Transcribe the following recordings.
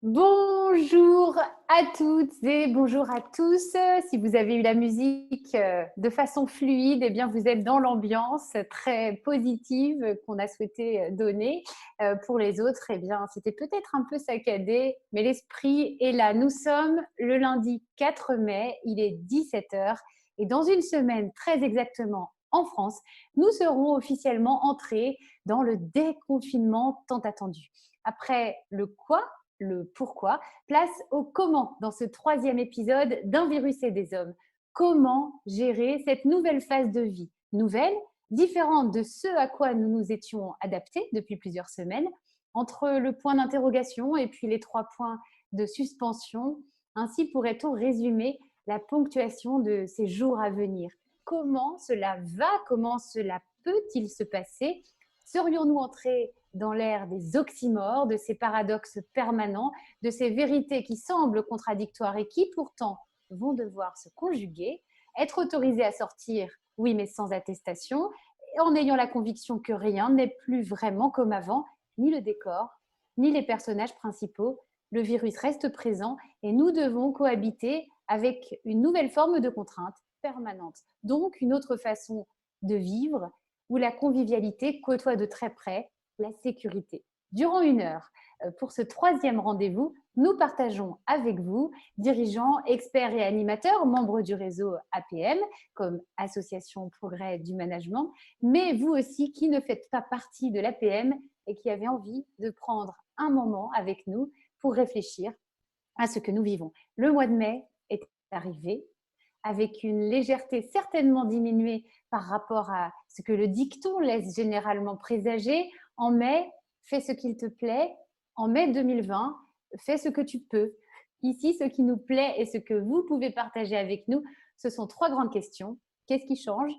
Bonjour à toutes et bonjour à tous. Si vous avez eu la musique de façon fluide, eh bien vous êtes dans l'ambiance très positive qu'on a souhaité donner. Pour les autres, eh bien c'était peut-être un peu saccadé, mais l'esprit est là. Nous sommes le lundi 4 mai, il est 17 heures et dans une semaine très exactement en France, nous serons officiellement entrés dans le déconfinement tant attendu. Après le quoi, le pourquoi, place au comment dans ce troisième épisode d'Un virus et des hommes. Comment gérer cette nouvelle phase de vie? Nouvelle, différente de ce à quoi nous nous étions adaptés depuis plusieurs semaines, entre le point d'interrogation et puis les 3 points de suspension. Ainsi pourrait-on résumer la ponctuation de ces jours à venir. Comment cela va? Comment cela peut-il se passer? Serions-nous entrés dans l'ère des oxymores, de ces paradoxes permanents, de ces vérités qui semblent contradictoires et qui pourtant vont devoir se conjuguer, être autorisés à sortir, oui, mais sans attestation, en ayant la conviction que rien n'est plus vraiment comme avant, ni le décor, ni les personnages principaux. Le virus reste présent et nous devons cohabiter avec une nouvelle forme de contrainte permanente. Donc, une autre façon de vivre où la convivialité côtoie de très près la sécurité. Durant 1 heure, pour ce troisième rendez-vous, nous partageons avec vous, dirigeants, experts et animateurs, membres du réseau APM, comme Association Progrès du Management, mais vous aussi qui ne faites pas partie de l'APM et qui avez envie de prendre un moment avec nous pour réfléchir à ce que nous vivons. Le mois de mai est arrivé avec une légèreté certainement diminuée par rapport à ce que le dicton laisse généralement présager. En mai, fais ce qu'il te plaît. En mai 2020, fais ce que tu peux. Ici, ce qui nous plaît et ce que vous pouvez partager avec nous, ce sont 3 grandes questions. Qu'est-ce qui change?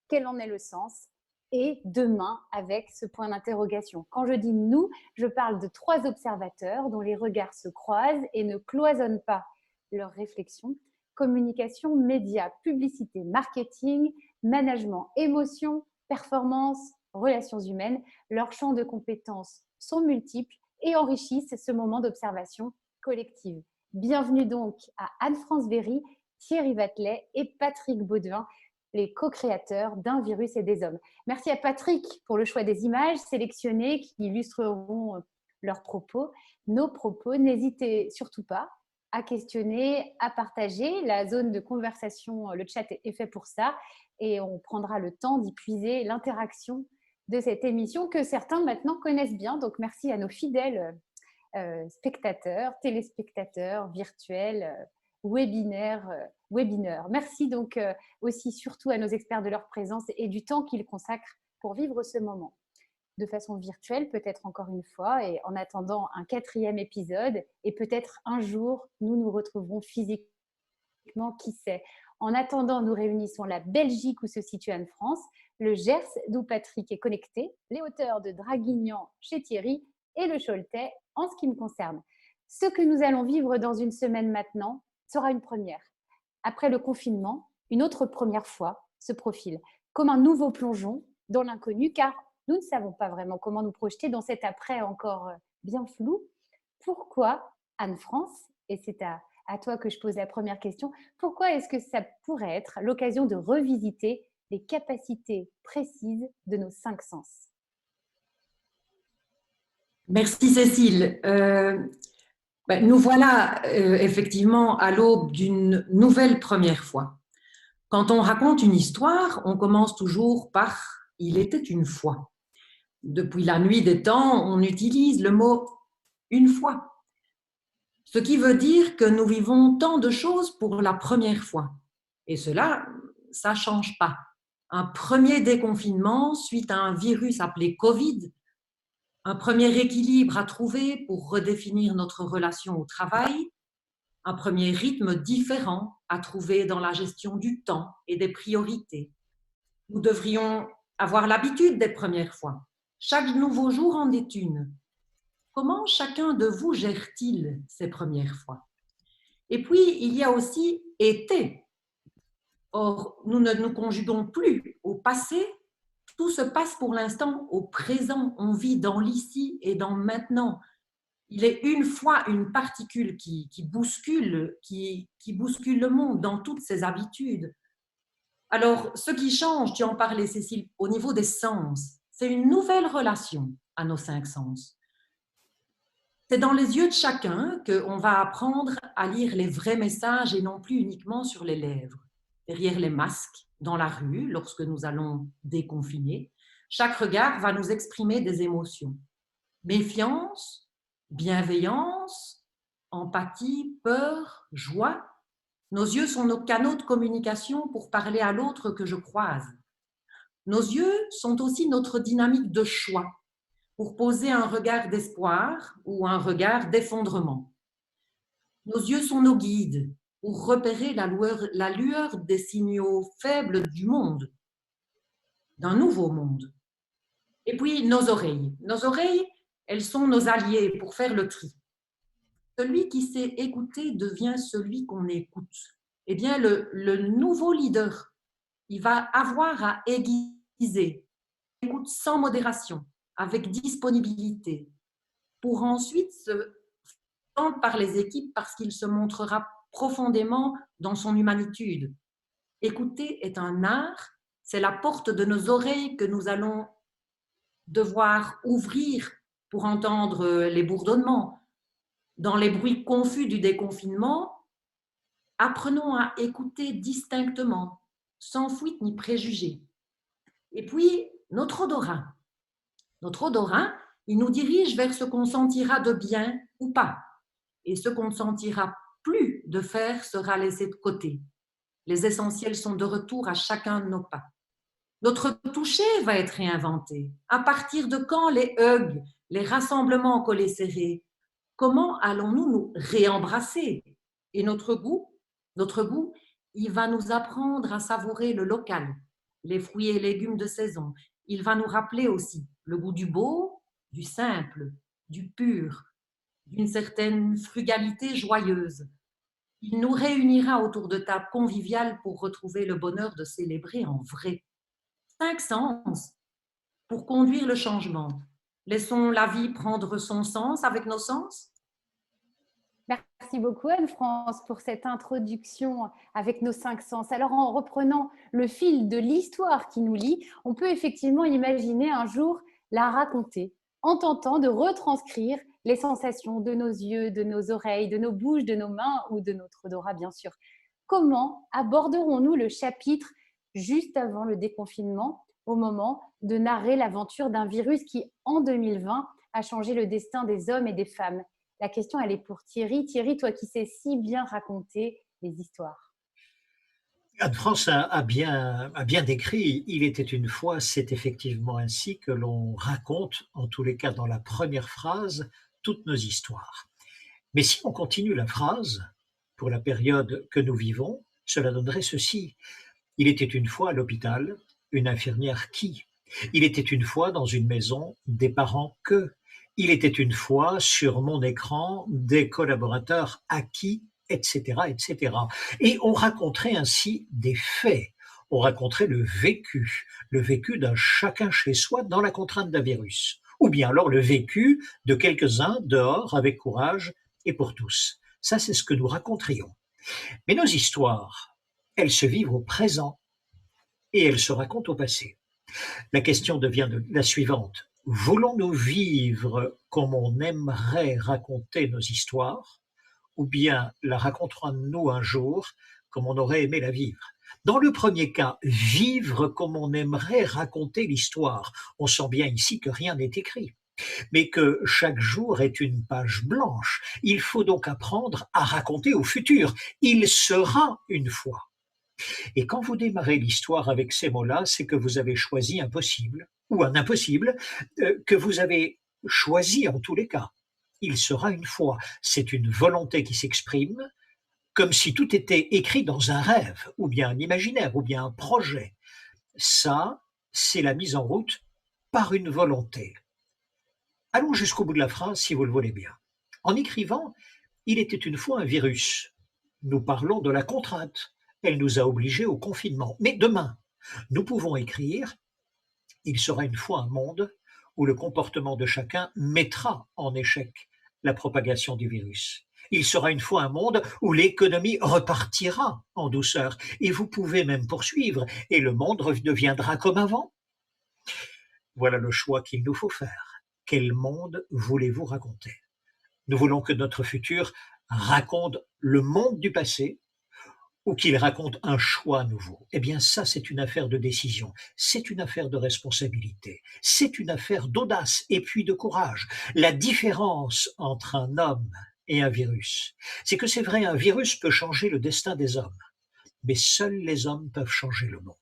Quel en est le sens? Et demain, avec ce point d'interrogation. Quand je dis nous, je parle de 3 observateurs dont les regards se croisent et ne cloisonnent pas leurs réflexions. Communication, médias, publicité, marketing, management, émotion, performance, relations humaines. Leurs champs de compétences sont multiples et enrichissent ce moment d'observation collective. Bienvenue donc à Anne-France Véry, Thierry Vatelet et Patrick Baudouin, les co-créateurs d'Un virus et des hommes. Merci à Patrick pour le choix des images sélectionnées qui illustreront leurs propos, nos propos. N'hésitez surtout pas à questionner, à partager. La zone de conversation, le chat est fait pour ça et on prendra le temps d'y puiser l'interaction de cette émission que certains maintenant connaissent bien. Donc merci à nos fidèles spectateurs, téléspectateurs, virtuels, webinaires. Merci donc aussi surtout à nos experts de leur présence et du temps qu'ils consacrent pour vivre ce moment de façon virtuelle, peut-être encore une fois, et en attendant un 4e épisode, et peut-être un jour, nous nous retrouverons physiquement, qui sait. En attendant, nous réunissons la Belgique où se situe Anne-France, le Gers d'où Patrick est connecté, les hauteurs de Draguignan chez Thierry et le Choletais en ce qui me concerne. Ce que nous allons vivre dans une semaine maintenant sera une première. Après le confinement, une autre première fois se profile, comme un nouveau plongeon dans l'inconnu, car nous ne savons pas vraiment comment nous projeter dans cet après encore bien flou. Pourquoi Anne-France, et c'est à toi que je pose la première question, pourquoi est-ce que ça pourrait être l'occasion de revisiter les capacités précises de nos 5 sens? Merci Cécile. Nous voilà effectivement à l'aube d'une nouvelle première fois. Quand on raconte une histoire, on commence toujours par « il était une fois ». Depuis la nuit des temps, on utilise le mot « une fois », ce qui veut dire que nous vivons tant de choses pour la première fois. Et cela, ça ne change pas. Un premier déconfinement suite à un virus appelé Covid, un premier équilibre à trouver pour redéfinir notre relation au travail, un premier rythme différent à trouver dans la gestion du temps et des priorités. Nous devrions avoir l'habitude des premières fois. Chaque nouveau jour en est une. Comment chacun de vous gère-t-il ces premières fois? Et puis, il y a aussi « été ». Or, nous ne nous conjuguons plus au passé. Tout se passe pour l'instant au présent. On vit dans l'ici et dans le maintenant. Il est une fois une particule qui bouscule, qui bouscule le monde dans toutes ses habitudes. Alors, ce qui change, tu en parlais, Cécile, au niveau des sens, c'est une nouvelle relation à nos cinq sens. C'est dans les yeux de chacun qu'on va apprendre à lire les vrais messages et non plus uniquement sur les lèvres. Derrière les masques, dans la rue, lorsque nous allons déconfiner, chaque regard va nous exprimer des émotions. Méfiance, bienveillance, empathie, peur, joie. Nos yeux sont nos canaux de communication pour parler à l'autre que je croise. Nos yeux sont aussi notre dynamique de choix pour poser un regard d'espoir ou un regard d'effondrement. Nos yeux sont nos guides pour repérer la lueur des signaux faibles du monde, d'un nouveau monde. Et puis nos oreilles. Nos oreilles, elles sont nos alliés pour faire le tri. Celui qui sait écouter devient celui qu'on écoute. Eh bien, le nouveau leader, il va avoir à aiguiser, écoute sans modération, avec disponibilité, pour ensuite se prendre par les équipes parce qu'il se montrera profondément dans son humanitude. Écouter est un art, c'est la porte de nos oreilles que nous allons devoir ouvrir pour entendre les bourdonnements. Dans les bruits confus du déconfinement, apprenons à écouter distinctement, sans fuite ni préjugés. Et puis, notre odorat. Notre odorat, il nous dirige vers ce qu'on sentira de bien ou pas. Et ce qu'on ne sentira plus de faire sera laissé de côté. Les essentiels sont de retour à chacun de nos pas. Notre toucher va être réinventé. À partir de quand les hugs, les rassemblements collés serrés? Comment allons-nous nous réembrasser? Et notre goût, il va nous apprendre à savourer le local, les fruits et légumes de saison. Il va nous rappeler aussi le goût du beau, du simple, du pur, d'une certaine frugalité joyeuse. Il nous réunira autour de tables conviviales pour retrouver le bonheur de célébrer en vrai. 5 sens pour conduire le changement. Laissons la vie prendre son sens avec nos sens. Merci beaucoup Anne-France pour cette introduction avec nos 5 sens. Alors en reprenant le fil de l'histoire qui nous lie, on peut effectivement imaginer un jour la raconter en tentant de retranscrire les sensations de nos yeux, de nos oreilles, de nos bouches, de nos mains ou de notre odorat bien sûr. Comment aborderons-nous le chapitre juste avant le déconfinement au moment de narrer l'aventure d'un virus qui en 2020 a changé le destin des hommes et des femmes? La question, elle est pour Thierry. Thierry, toi qui sais si bien raconter les histoires. Anne-France a bien décrit. Il était une fois, c'est effectivement ainsi que l'on raconte, en tous les cas dans la première phrase, toutes nos histoires. Mais si on continue la phrase, pour la période que nous vivons, cela donnerait ceci. Il était une fois à l'hôpital, une infirmière qui. Il était une fois dans une maison, des parents que. Il était une fois sur mon écran, des collaborateurs à qui, etc., etc. Et on raconterait ainsi des faits. On raconterait le vécu d'un chacun chez soi dans la contrainte d'un virus. Ou bien alors le vécu de quelques-uns dehors avec courage et pour tous. Ça, c'est ce que nous raconterions. Mais nos histoires, elles se vivent au présent et elles se racontent au passé. La question devient la suivante. Voulons-nous vivre comme on aimerait raconter nos histoires, ou bien la raconterons-nous un jour comme on aurait aimé la vivre? Dans le premier cas, vivre comme on aimerait raconter l'histoire. On sent bien ici que rien n'est écrit, mais que chaque jour est une page blanche. Il faut donc apprendre à raconter au futur. Il sera une fois. Et quand vous démarrez l'histoire avec ces mots-là, c'est que vous avez choisi un possible, ou un impossible, que vous avez choisi en tous les cas. Il sera une fois. C'est une volonté qui s'exprime, comme si tout était écrit dans un rêve, ou bien un imaginaire, ou bien un projet. Ça, c'est la mise en route par une volonté. Allons jusqu'au bout de la phrase, si vous le voulez bien. En écrivant, il était une fois un virus. Nous parlons de la contrainte. Elle nous a obligés au confinement. Mais demain, nous pouvons écrire, il sera une fois un monde où le comportement de chacun mettra en échec la propagation du virus. Il sera une fois un monde où l'économie repartira en douceur et vous pouvez même poursuivre et le monde deviendra comme avant. Voilà le choix qu'il nous faut faire. Quel monde voulez-vous raconter? Nous voulons que notre futur raconte le monde du passé ou qu'il raconte un choix nouveau. Eh bien ça, c'est une affaire de décision, c'est une affaire de responsabilité, c'est une affaire d'audace et puis de courage. La différence entre un homme et un virus, c'est que c'est vrai, un virus peut changer le destin des hommes, mais seuls les hommes peuvent changer le monde.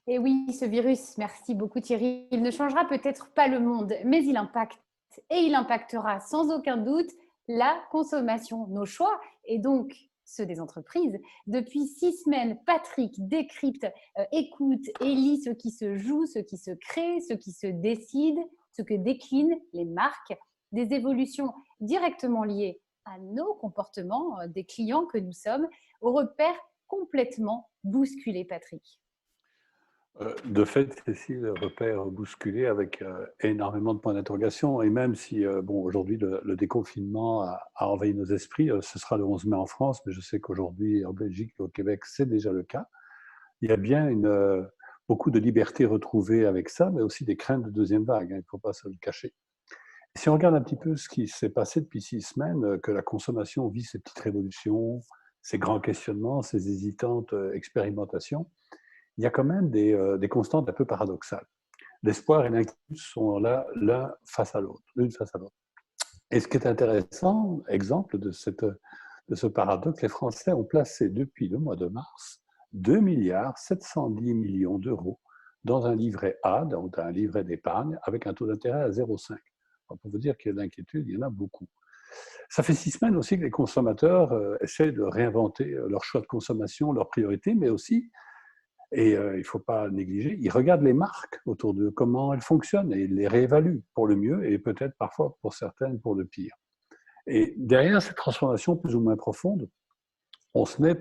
Et oui, ce virus, merci beaucoup Thierry, il ne changera peut-être pas le monde, mais il impacte et il impactera sans aucun doute la consommation, nos choix et donc ceux des entreprises. Depuis 6 semaines, Patrick décrypte, écoute et lit ce qui se joue, ce qui se crée, ce qui se décide, ce que déclinent les marques, des évolutions directement liées à nos comportements, des clients que nous sommes, aux repères complètement bousculés, Patrick. De fait, Cécile, repère bousculé avec énormément de points d'interrogation. Et même si, bon, aujourd'hui, le déconfinement a envahi nos esprits, ce sera le 11 mai en France, mais je sais qu'aujourd'hui, en Belgique et au Québec, c'est déjà le cas. Il y a bien beaucoup de liberté retrouvée avec ça, mais aussi des craintes de deuxième vague, hein, il ne faut pas se le cacher. Et si on regarde un petit peu ce qui s'est passé depuis 6 semaines, que la consommation vit ces petites révolutions, ces grands questionnements, ces hésitantes expérimentations, il y a quand même des constantes un peu paradoxales. L'espoir et l'inquiétude sont là l'une face à l'autre. Et ce qui est intéressant, exemple de ce paradoxe, les Français ont placé depuis le mois de mars 2 milliards 710 millions d'euros dans un livret A, donc un livret d'épargne, avec un taux d'intérêt à 0,5. Pour vous dire qu'il y a de l'inquiétude, il y en a beaucoup. Ça fait 6 semaines aussi que les consommateurs essaient de réinventer leur choix de consommation, leurs priorités, mais aussi, et il ne faut pas négliger, ils regardent les marques autour d'eux, comment elles fonctionnent, et ils les réévaluent pour le mieux, et peut-être parfois pour certaines pour le pire. Et derrière cette transformation plus ou moins profonde, on se met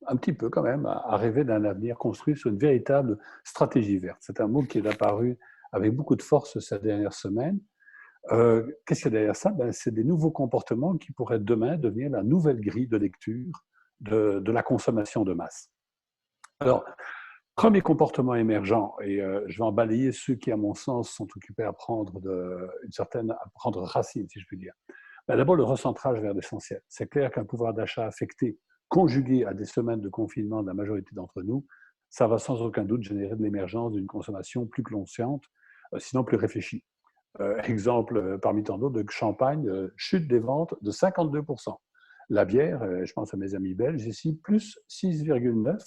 un petit peu quand même à rêver d'un avenir construit sur une véritable stratégie verte. C'est un mot qui est apparu avec beaucoup de force ces dernières semaines. Qu'est-ce qu'il y a derrière ça? C'est des nouveaux comportements qui pourraient demain devenir la nouvelle grille de lecture de la consommation de masse. Alors, premier comportement émergent, et je vais en balayer ceux qui, à mon sens, sont occupés à prendre racine, si je puis dire. D'abord, le recentrage vers l'essentiel. C'est clair qu'un pouvoir d'achat affecté, conjugué à des semaines de confinement de la majorité d'entre nous, ça va sans aucun doute générer de l'émergence d'une consommation plus consciente, sinon plus réfléchie. Exemple parmi tant d'autres, de champagne, chute des ventes de 52%. La bière, je pense à mes amis belges, ici, plus 6,9%.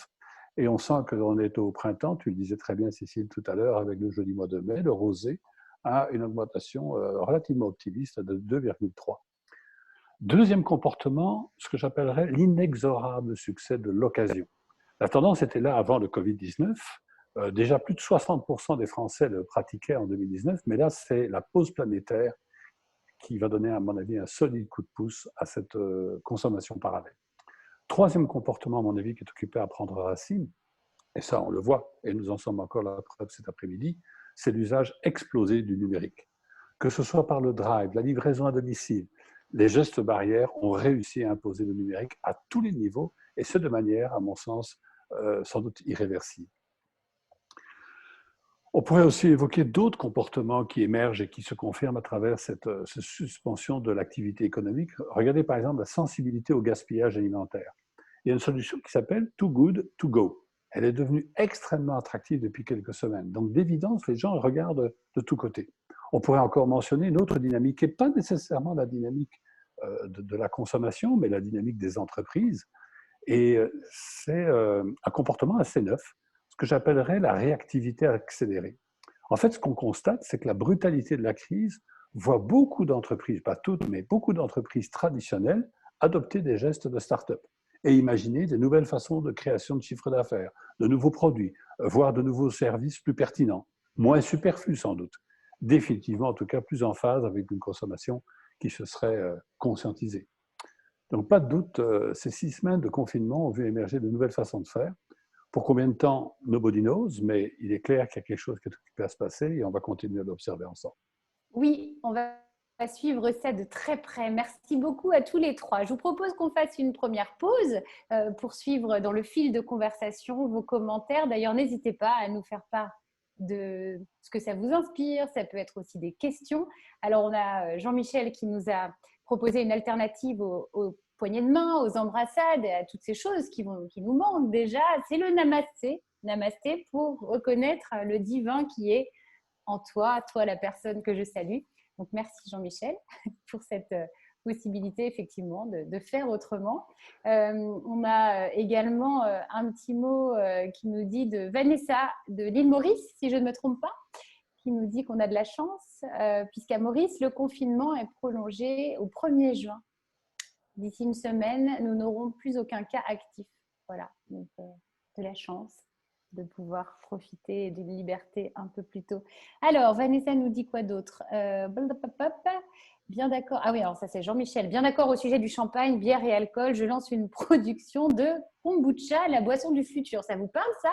Et on sent que l'on est au printemps, tu le disais très bien Cécile tout à l'heure, avec le joli mois de mai, le rosé a une augmentation relativement optimiste de 2,3%. Deuxième comportement, ce que j'appellerais l'inexorable succès de l'occasion. La tendance était là avant le Covid-19. Déjà plus de 60% des Français le pratiquaient en 2019, mais là, c'est la pause planétaire qui va donner, à mon avis, un solide coup de pouce à cette consommation parallèle. Troisième comportement, à mon avis, qui est occupé à prendre racine, et ça, on le voit, et nous en sommes encore la preuve cet après-midi, c'est l'usage explosé du numérique. Que ce soit par le drive, la livraison à domicile, les gestes barrières ont réussi à imposer le numérique à tous les niveaux, et ce de manière, à mon sens, sans doute irréversible. On pourrait aussi évoquer d'autres comportements qui émergent et qui se confirment à travers cette suspension de l'activité économique. Regardez par exemple la sensibilité au gaspillage alimentaire. Il y a une solution qui s'appelle Too Good To Go. Elle est devenue extrêmement attractive depuis quelques semaines. Donc d'évidence, les gens regardent de tous côtés. On pourrait encore mentionner une autre dynamique qui n'est pas nécessairement la dynamique de la consommation, mais la dynamique des entreprises. Et c'est un comportement assez neuf, ce que j'appellerais la réactivité accélérée. En fait, ce qu'on constate, c'est que la brutalité de la crise voit beaucoup d'entreprises, pas toutes, mais beaucoup d'entreprises traditionnelles adopter des gestes de start-up et imaginer de nouvelles façons de création de chiffre d'affaires, de nouveaux produits, voire de nouveaux services plus pertinents, moins superflus sans doute, définitivement en tout cas plus en phase avec une consommation qui se serait conscientisée. Donc pas de doute, ces 6 semaines de confinement ont vu émerger de nouvelles façons de faire. Pour combien de temps, nobody knows, mais il est clair qu'il y a quelque chose qui est occupé à se passer et on va continuer à l'observer ensemble. Oui, on va suivre ça de très près. Merci beaucoup à tous les trois. Je vous propose qu'on fasse une première pause pour suivre dans le fil de conversation vos commentaires. D'ailleurs, n'hésitez pas à nous faire part de ce que ça vous inspire. Ça peut être aussi des questions. Alors, on a Jean-Michel qui nous a proposé une alternative aux poignées de main, aux embrassades, à toutes ces choses qui nous manquent déjà. C'est le namasté. Namasté pour reconnaître le divin qui est en toi, la personne que je salue. Donc, merci Jean-Michel pour cette possibilité effectivement de faire autrement. On a également un petit mot qui nous dit de Vanessa de l'île Maurice, si je ne me trompe pas, qui nous dit qu'on a de la chance puisqu'à Maurice, le confinement est prolongé au 1er juin. D'ici une semaine, nous n'aurons plus aucun cas actif. Voilà, donc de la chance de pouvoir profiter d'une liberté un peu plus tôt. Alors, Vanessa nous dit quoi d'autre? Bien d'accord. Ah oui, alors ça c'est Jean-Michel. Bien d'accord au sujet du champagne, bière et alcool. Je lance une production de kombucha, la boisson du futur. Ça vous parle ça?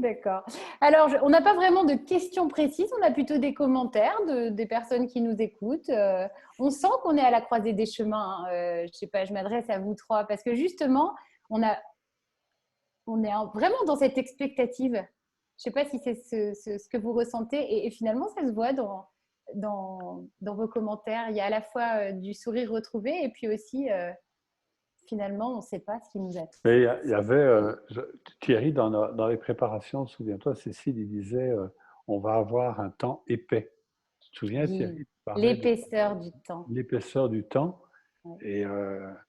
D'accord. Alors, on n'a pas vraiment de questions précises, on a plutôt des commentaires des personnes qui nous écoutent. On sent qu'on est à la croisée des chemins. Je ne sais pas, je m'adresse à vous trois parce que justement, on est vraiment dans cette expectative. Je ne sais pas si c'est ce que vous ressentez et finalement, ça se voit dans vos commentaires. Il y a à la fois du sourire retrouvé et puis aussi… finalement, on ne sait pas ce qui nous attend. Mais il y avait, Thierry, dans les préparations, souviens-toi, Cécile, il disait on va avoir un temps épais. Tu te souviens, Oui, Thierry? l'épaisseur du temps. L'épaisseur du temps. Ouais.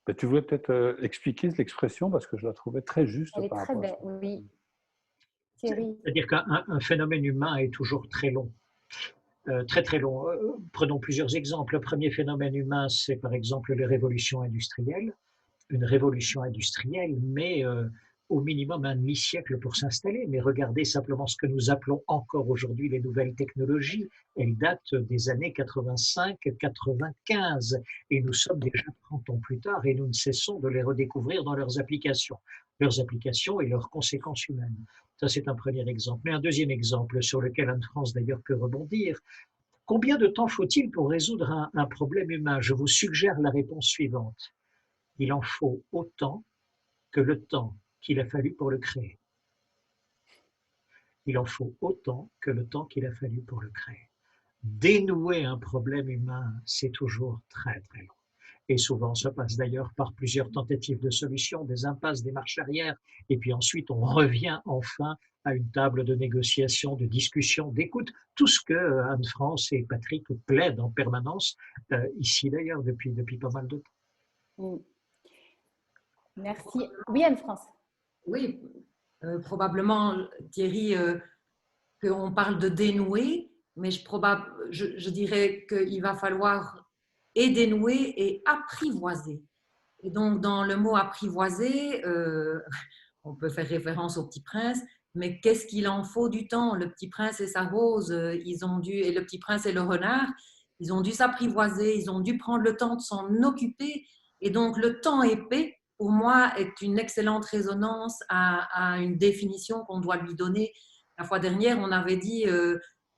Et tu voulais peut-être expliquer l'expression parce que je la trouvais très juste. Elle est par très rapport à belle, ça. oui. Thierry. C'est-à-dire qu'un phénomène humain est toujours très long. Très très long. Prenons plusieurs exemples. Le premier phénomène humain, c'est par exemple les révolutions industrielles. Une révolution industrielle, mais au minimum un demi-siècle pour s'installer. Mais regardez simplement ce que nous appelons encore aujourd'hui les nouvelles technologies. Elles datent des années 85-95 et nous sommes déjà 30 ans plus tard et nous ne cessons de les redécouvrir dans leurs applications et leurs conséquences humaines. Ça, c'est un premier exemple. Mais un deuxième exemple sur lequel Anne-France d'ailleurs peut rebondir. Combien de temps faut-il pour résoudre un problème humain? Je vous suggère la réponse suivante. Il en faut autant que le temps qu'il a fallu pour le créer. Il en faut autant que le temps qu'il a fallu pour le créer. Dénouer un problème humain, c'est toujours très très long. Et souvent, ça passe d'ailleurs par plusieurs tentatives de solution, des impasses, des marches arrière, et puis ensuite on revient enfin à une table de négociation, de discussion, d'écoute, tout ce que Anne-France et Patrick plaident en permanence, ici d'ailleurs depuis pas mal de temps. Mm. Merci. Oui, Anne-France. Oui, probablement, Thierry, qu'on parle de dénouer, mais je dirais qu'il va falloir et dénouer et apprivoiser. Et donc, dans le mot apprivoiser, on peut faire référence au Petit Prince, mais qu'est-ce qu'il en faut du temps? Le Petit Prince et sa rose, et le Petit Prince et le renard, ils ont dû s'apprivoiser, ils ont dû prendre le temps de s'en occuper. Et donc, le temps épais, pour moi, est une excellente résonance à une définition qu'on doit lui donner. La fois dernière, on avait dit,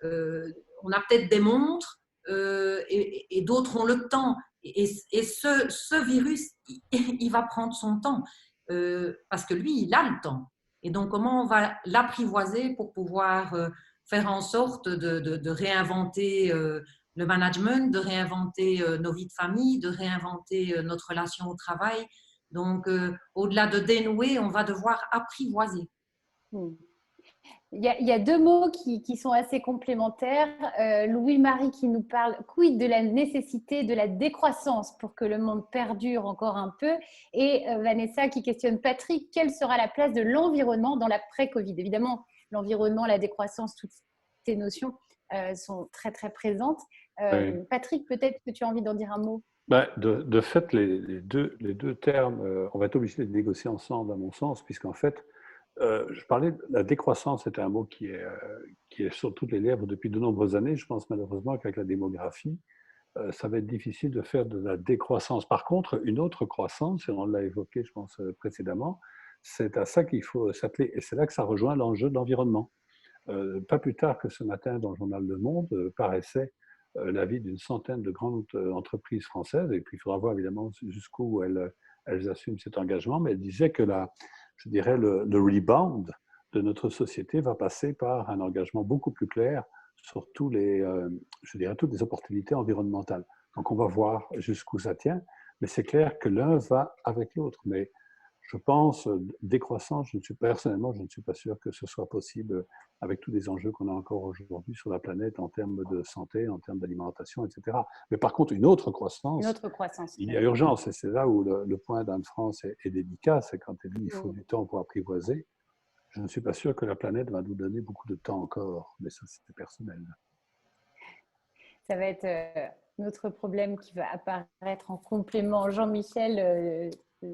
on a peut-être des montres et d'autres ont le temps. Et ce virus, il va prendre son temps parce que lui, il a le temps. Et donc, comment on va l'apprivoiser pour pouvoir faire en sorte de réinventer le management, de réinventer nos vies de famille, de réinventer notre relation au travail. Donc, au-delà de dénouer, on va devoir apprivoiser. Il y a deux mots qui sont assez complémentaires. Louis-Marie qui nous parle quid de la nécessité de la décroissance pour que le monde perdure encore un peu. Et Vanessa qui questionne Patrick, quelle sera la place de l'environnement dans l'après-Covid? Évidemment, l'environnement, la décroissance, toutes ces notions sont très, très présentes. Oui. Patrick, peut-être que tu as envie d'en dire un mot. De fait, les deux termes, on va être obligé de les négocier ensemble, à mon sens, puisqu'en fait, je parlais de la décroissance, c'est un mot qui est sur toutes les lèvres depuis de nombreuses années. Je pense malheureusement qu'avec la démographie, ça va être difficile de faire de la décroissance. Par contre, une autre croissance, et on l'a évoqué, je pense, précédemment, c'est à ça qu'il faut s'atteler. Et c'est là que ça rejoint l'enjeu de l'environnement. pas plus tard que ce matin dans le journal Le Monde, paraissait l'avis d'une centaine de grandes entreprises françaises, et puis il faudra voir évidemment jusqu'où elles assument cet engagement, mais elle disait que je dirais le rebound de notre société va passer par un engagement beaucoup plus clair sur toutes les opportunités environnementales. Donc on va voir jusqu'où ça tient, mais c'est clair que l'un va avec l'autre. Mais je pense, décroissant, personnellement, je ne suis pas sûr que ce soit possible avec tous les enjeux qu'on a encore aujourd'hui sur la planète en termes de santé, en termes d'alimentation, etc. Mais par contre, une autre croissance, il y a urgence. Et c'est là où le point d'Anne-France est délicat, c'est quand elle dit qu'il faut du temps pour apprivoiser. Je ne suis pas sûr que la planète va nous donner beaucoup de temps encore, mais ça, c'est personnel. Ça va être notre problème qui va apparaître en complément. Jean-Michel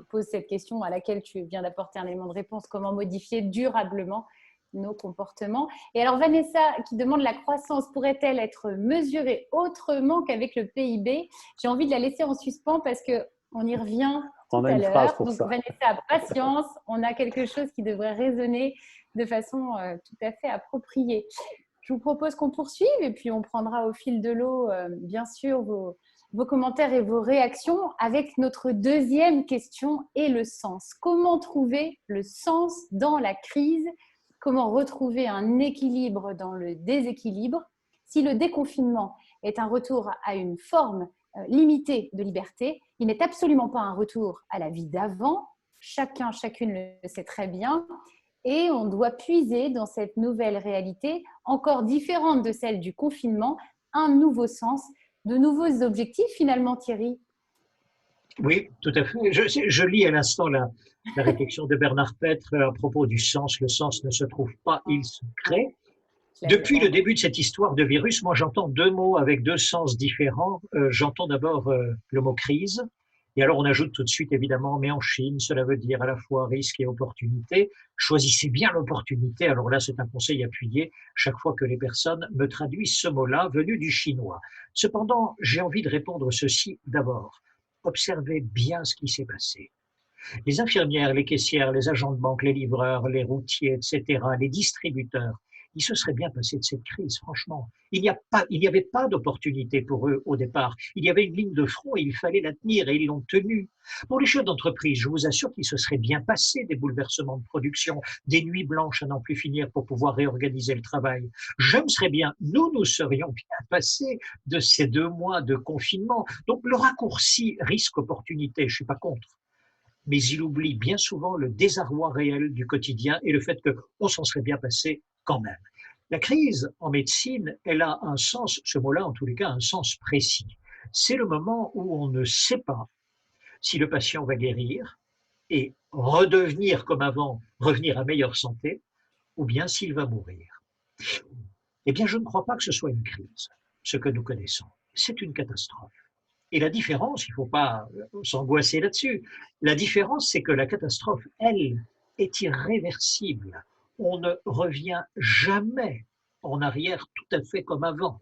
pose cette question à laquelle tu viens d'apporter un élément de réponse. Comment modifier durablement nos comportements? Et alors Vanessa qui demande la croissance pourrait-elle être mesurée autrement qu'avec le PIB? J'ai envie de la laisser en suspens parce qu'on y revient tout à l'heure. Donc ça. Vanessa, patience, on a quelque chose qui devrait résonner de façon tout à fait appropriée. Je vous propose qu'on poursuive et puis on prendra au fil de l'eau, bien sûr, vos commentaires et vos réactions avec notre deuxième question et le sens. Comment trouver le sens dans la crise? Comment retrouver un équilibre dans le déséquilibre? Si le déconfinement est un retour à une forme limitée de liberté, il n'est absolument pas un retour à la vie d'avant. Chacune le sait très bien. Et on doit puiser dans cette nouvelle réalité, encore différente de celle du confinement, un nouveau sens, de nouveaux objectifs finalement, Thierry. Oui, tout à fait. Je lis à l'instant la réflexion de Bernard Petre à propos du sens. Le sens ne se trouve pas, il se crée. Depuis le début de cette histoire de virus, moi j'entends deux mots avec deux sens différents. J'entends d'abord le mot crise. Et alors on ajoute tout de suite évidemment, mais en Chine, cela veut dire à la fois risque et opportunité. Choisissez bien l'opportunité. Alors là, c'est un conseil appuyé chaque fois que les personnes me traduisent ce mot-là venu du chinois. Cependant, j'ai envie de répondre ceci d'abord. Observez bien ce qui s'est passé. Les infirmières, les caissières, les agents de banque, les livreurs, les routiers, etc., les distributeurs, il se serait bien passé de cette crise, franchement. Il n'y avait pas d'opportunité pour eux au départ. Il y avait une ligne de front et il fallait la tenir et ils l'ont tenue. Pour les chefs d'entreprise, je vous assure qu'il se serait bien passé des bouleversements de production, des nuits blanches à n'en plus finir pour pouvoir réorganiser le travail. Nous serions bien passés de ces 2 mois de confinement. Donc le raccourci risque-opportunité, je ne suis pas contre. Mais il oublie bien souvent le désarroi réel du quotidien et le fait qu'on s'en serait bien passé quand même. La crise en médecine, elle a un sens, ce mot-là en tous les cas, un sens précis. C'est le moment où on ne sait pas si le patient va guérir et redevenir comme avant, revenir à meilleure santé, ou bien s'il va mourir. Eh bien, je ne crois pas que ce soit une crise, ce que nous connaissons. C'est une catastrophe. Et la différence, il ne faut pas s'angoisser là-dessus, la différence, c'est que la catastrophe, elle, est irréversible. On ne revient jamais en arrière tout à fait comme avant.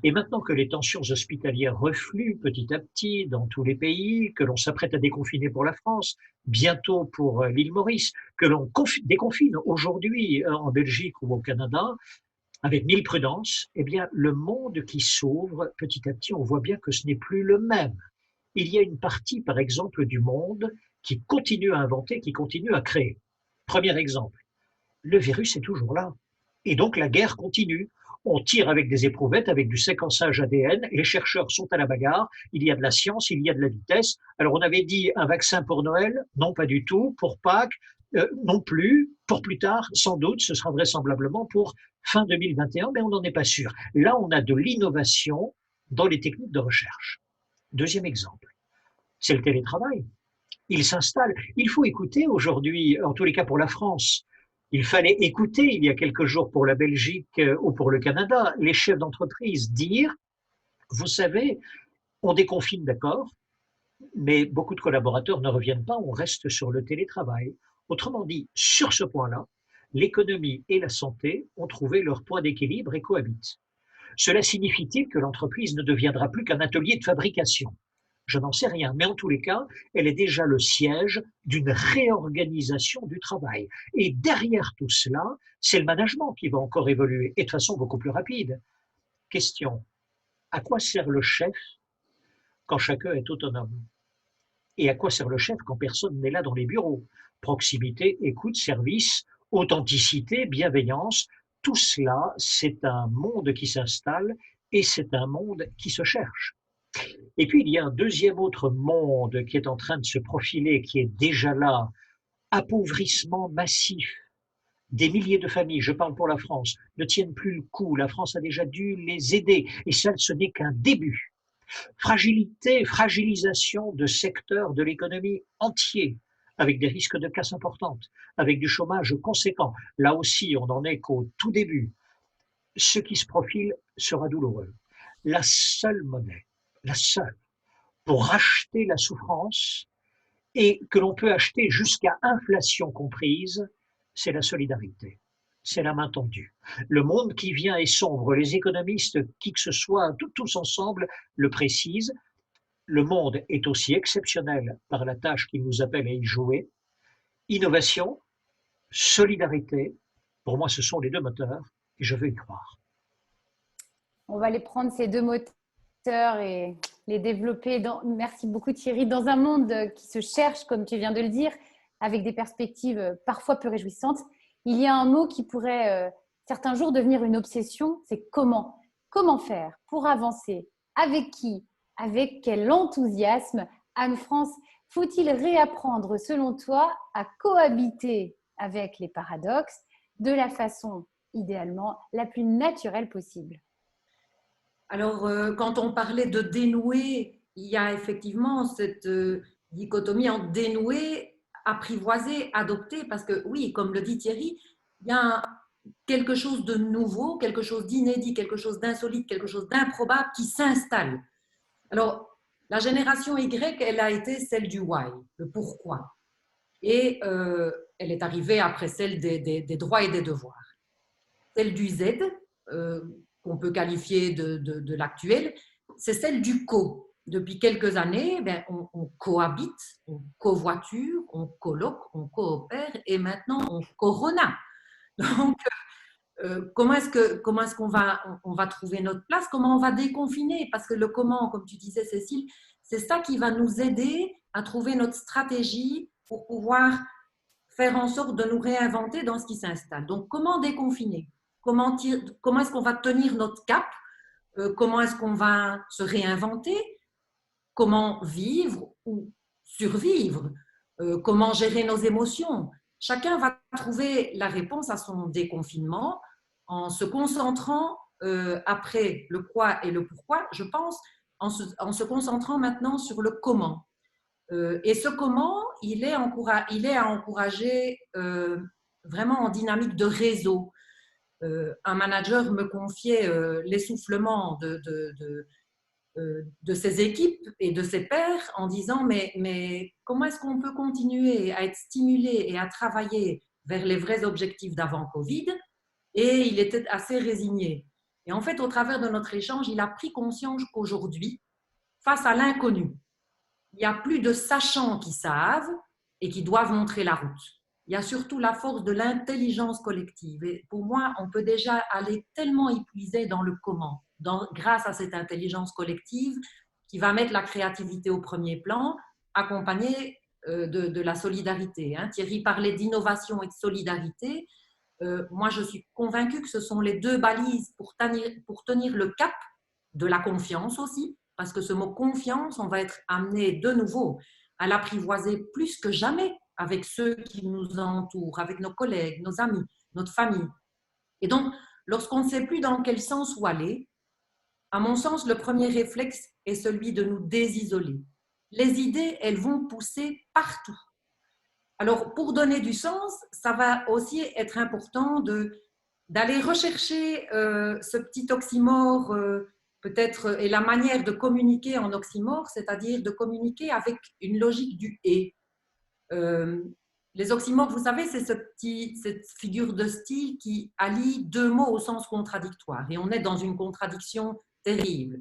Et maintenant que les tensions hospitalières refluent petit à petit dans tous les pays, que l'on s'apprête à déconfiner pour la France, bientôt pour l'île Maurice, que l'on déconfine aujourd'hui en Belgique ou au Canada, avec 1000 prudences, eh bien, le monde qui s'ouvre, petit à petit, on voit bien que ce n'est plus le même. Il y a une partie, par exemple, du monde qui continue à inventer, qui continue à créer. Premier exemple, le virus est toujours là. Et donc, la guerre continue. On tire avec des éprouvettes, avec du séquençage ADN. Les chercheurs sont à la bagarre. Il y a de la science, il y a de la vitesse. Alors, on avait dit un vaccin pour Noël. Non, pas du tout. Pour Pâques, non plus. Pour plus tard, sans doute, ce sera vraisemblablement pour fin 2021, mais on n'en est pas sûr. Là, on a de l'innovation dans les techniques de recherche. Deuxième exemple, c'est le télétravail. Il s'installe. Il faut écouter aujourd'hui, en tous les cas pour la France, il fallait écouter il y a quelques jours pour la Belgique ou pour le Canada, les chefs d'entreprise dire, vous savez, on déconfine d'accord, mais beaucoup de collaborateurs ne reviennent pas, on reste sur le télétravail. Autrement dit, sur ce point-là, l'économie et la santé ont trouvé leur point d'équilibre et cohabitent. Cela signifie-t-il que l'entreprise ne deviendra plus qu'un atelier de fabrication? Je n'en sais rien, mais en tous les cas, elle est déjà le siège d'une réorganisation du travail. Et derrière tout cela, c'est le management qui va encore évoluer, et de façon beaucoup plus rapide. Question, à quoi sert le chef quand chacun est autonome? Et à quoi sert le chef quand personne n'est là dans les bureaux? Proximité, écoute, service, authenticité, bienveillance, tout cela, c'est un monde qui s'installe et c'est un monde qui se cherche. Et puis, il y a un deuxième autre monde qui est en train de se profiler, qui est déjà là, appauvrissement massif. Des milliers de familles, je parle pour la France, ne tiennent plus le coup. La France a déjà dû les aider et ça, ce n'est qu'un début. Fragilité, fragilisation de secteurs de l'économie entiers, avec des risques de casse importantes, avec du chômage conséquent. Là aussi, on n'en est qu'au tout début. Ce qui se profile sera douloureux. La seule monnaie, la seule, pour racheter la souffrance et que l'on peut acheter jusqu'à inflation comprise, c'est la solidarité. C'est la main tendue. Le monde qui vient est sombre. Les économistes, qui que ce soit, tous ensemble, le précisent. Le monde est aussi exceptionnel par la tâche qu'il nous appelle à y jouer. Innovation, solidarité, pour moi, ce sont les deux moteurs et je veux y croire. On va les prendre, ces deux moteurs, et les développer. Merci beaucoup Thierry. Dans un monde qui se cherche, comme tu viens de le dire, avec des perspectives parfois peu réjouissantes, il y a un mot qui pourrait certains jours devenir une obsession, c'est comment. Comment faire pour avancer? Avec qui? Avec quel enthousiasme? Anne-France, faut-il réapprendre, selon toi, à cohabiter avec les paradoxes de la façon, idéalement, la plus naturelle possible? Alors, quand on parlait de dénouer, il y a effectivement cette dichotomie entre dénouer, apprivoiser, adopter, parce que oui, comme le dit Thierry, il y a quelque chose de nouveau, quelque chose d'inédit, quelque chose d'insolite, quelque chose d'improbable qui s'installe. Alors, la génération Y, elle a été celle du why, le pourquoi. Et elle est arrivée après celle des droits et des devoirs. Celle du Z, qu'on peut qualifier de l'actuel, c'est celle du co. Depuis quelques années, on cohabite, on covoiture, on colloque, on coopère et maintenant on corona. Donc, comment est-ce qu'on va trouver notre place? Comment on va déconfiner? Parce que le comment, comme tu disais Cécile, c'est ça qui va nous aider à trouver notre stratégie pour pouvoir faire en sorte de nous réinventer dans ce qui s'installe. Donc, comment déconfiner? Comment est-ce qu'on va tenir notre cap? Comment est-ce qu'on va se réinventer? Comment vivre ou survivre? Comment gérer nos émotions? Chacun va trouver la réponse à son déconfinement en se concentrant après le quoi et le pourquoi, je pense, en se concentrant maintenant sur le comment. Et ce comment, il est à encourager vraiment en dynamique de réseau. Un manager me confiait l'essoufflement de ses équipes et de ses pairs en disant mais comment est-ce qu'on peut continuer à être stimulé et à travailler vers les vrais objectifs d'avant Covid? Et il était assez résigné. Et en fait, au travers de notre échange, il a pris conscience qu'aujourd'hui, face à l'inconnu, il n'y a plus de sachants qui savent et qui doivent montrer la route. Il y a surtout la force de l'intelligence collective. Et pour moi, on peut déjà aller tellement épuisé dans le comment, grâce à cette intelligence collective qui va mettre la créativité au premier plan, accompagnée de la solidarité. Thierry parlait d'innovation et de solidarité. Moi, je suis convaincue que ce sont les deux balises pour tenir le cap de la confiance aussi, parce que ce mot confiance, on va être amené de nouveau à l'apprivoiser plus que jamais avec ceux qui nous entourent, avec nos collègues, nos amis, notre famille. Et donc, lorsqu'on ne sait plus dans quel sens où aller, à mon sens, le premier réflexe est celui de nous désisoler. Les idées, elles vont pousser partout. Alors, pour donner du sens, ça va aussi être important d'aller rechercher ce petit oxymore peut-être, et la manière de communiquer en oxymore, c'est-à-dire de communiquer avec une logique du « et ». Les oxymores, vous savez, c'est cette figure de style qui allie deux mots au sens contradictoire. Et on est dans une contradiction terrible.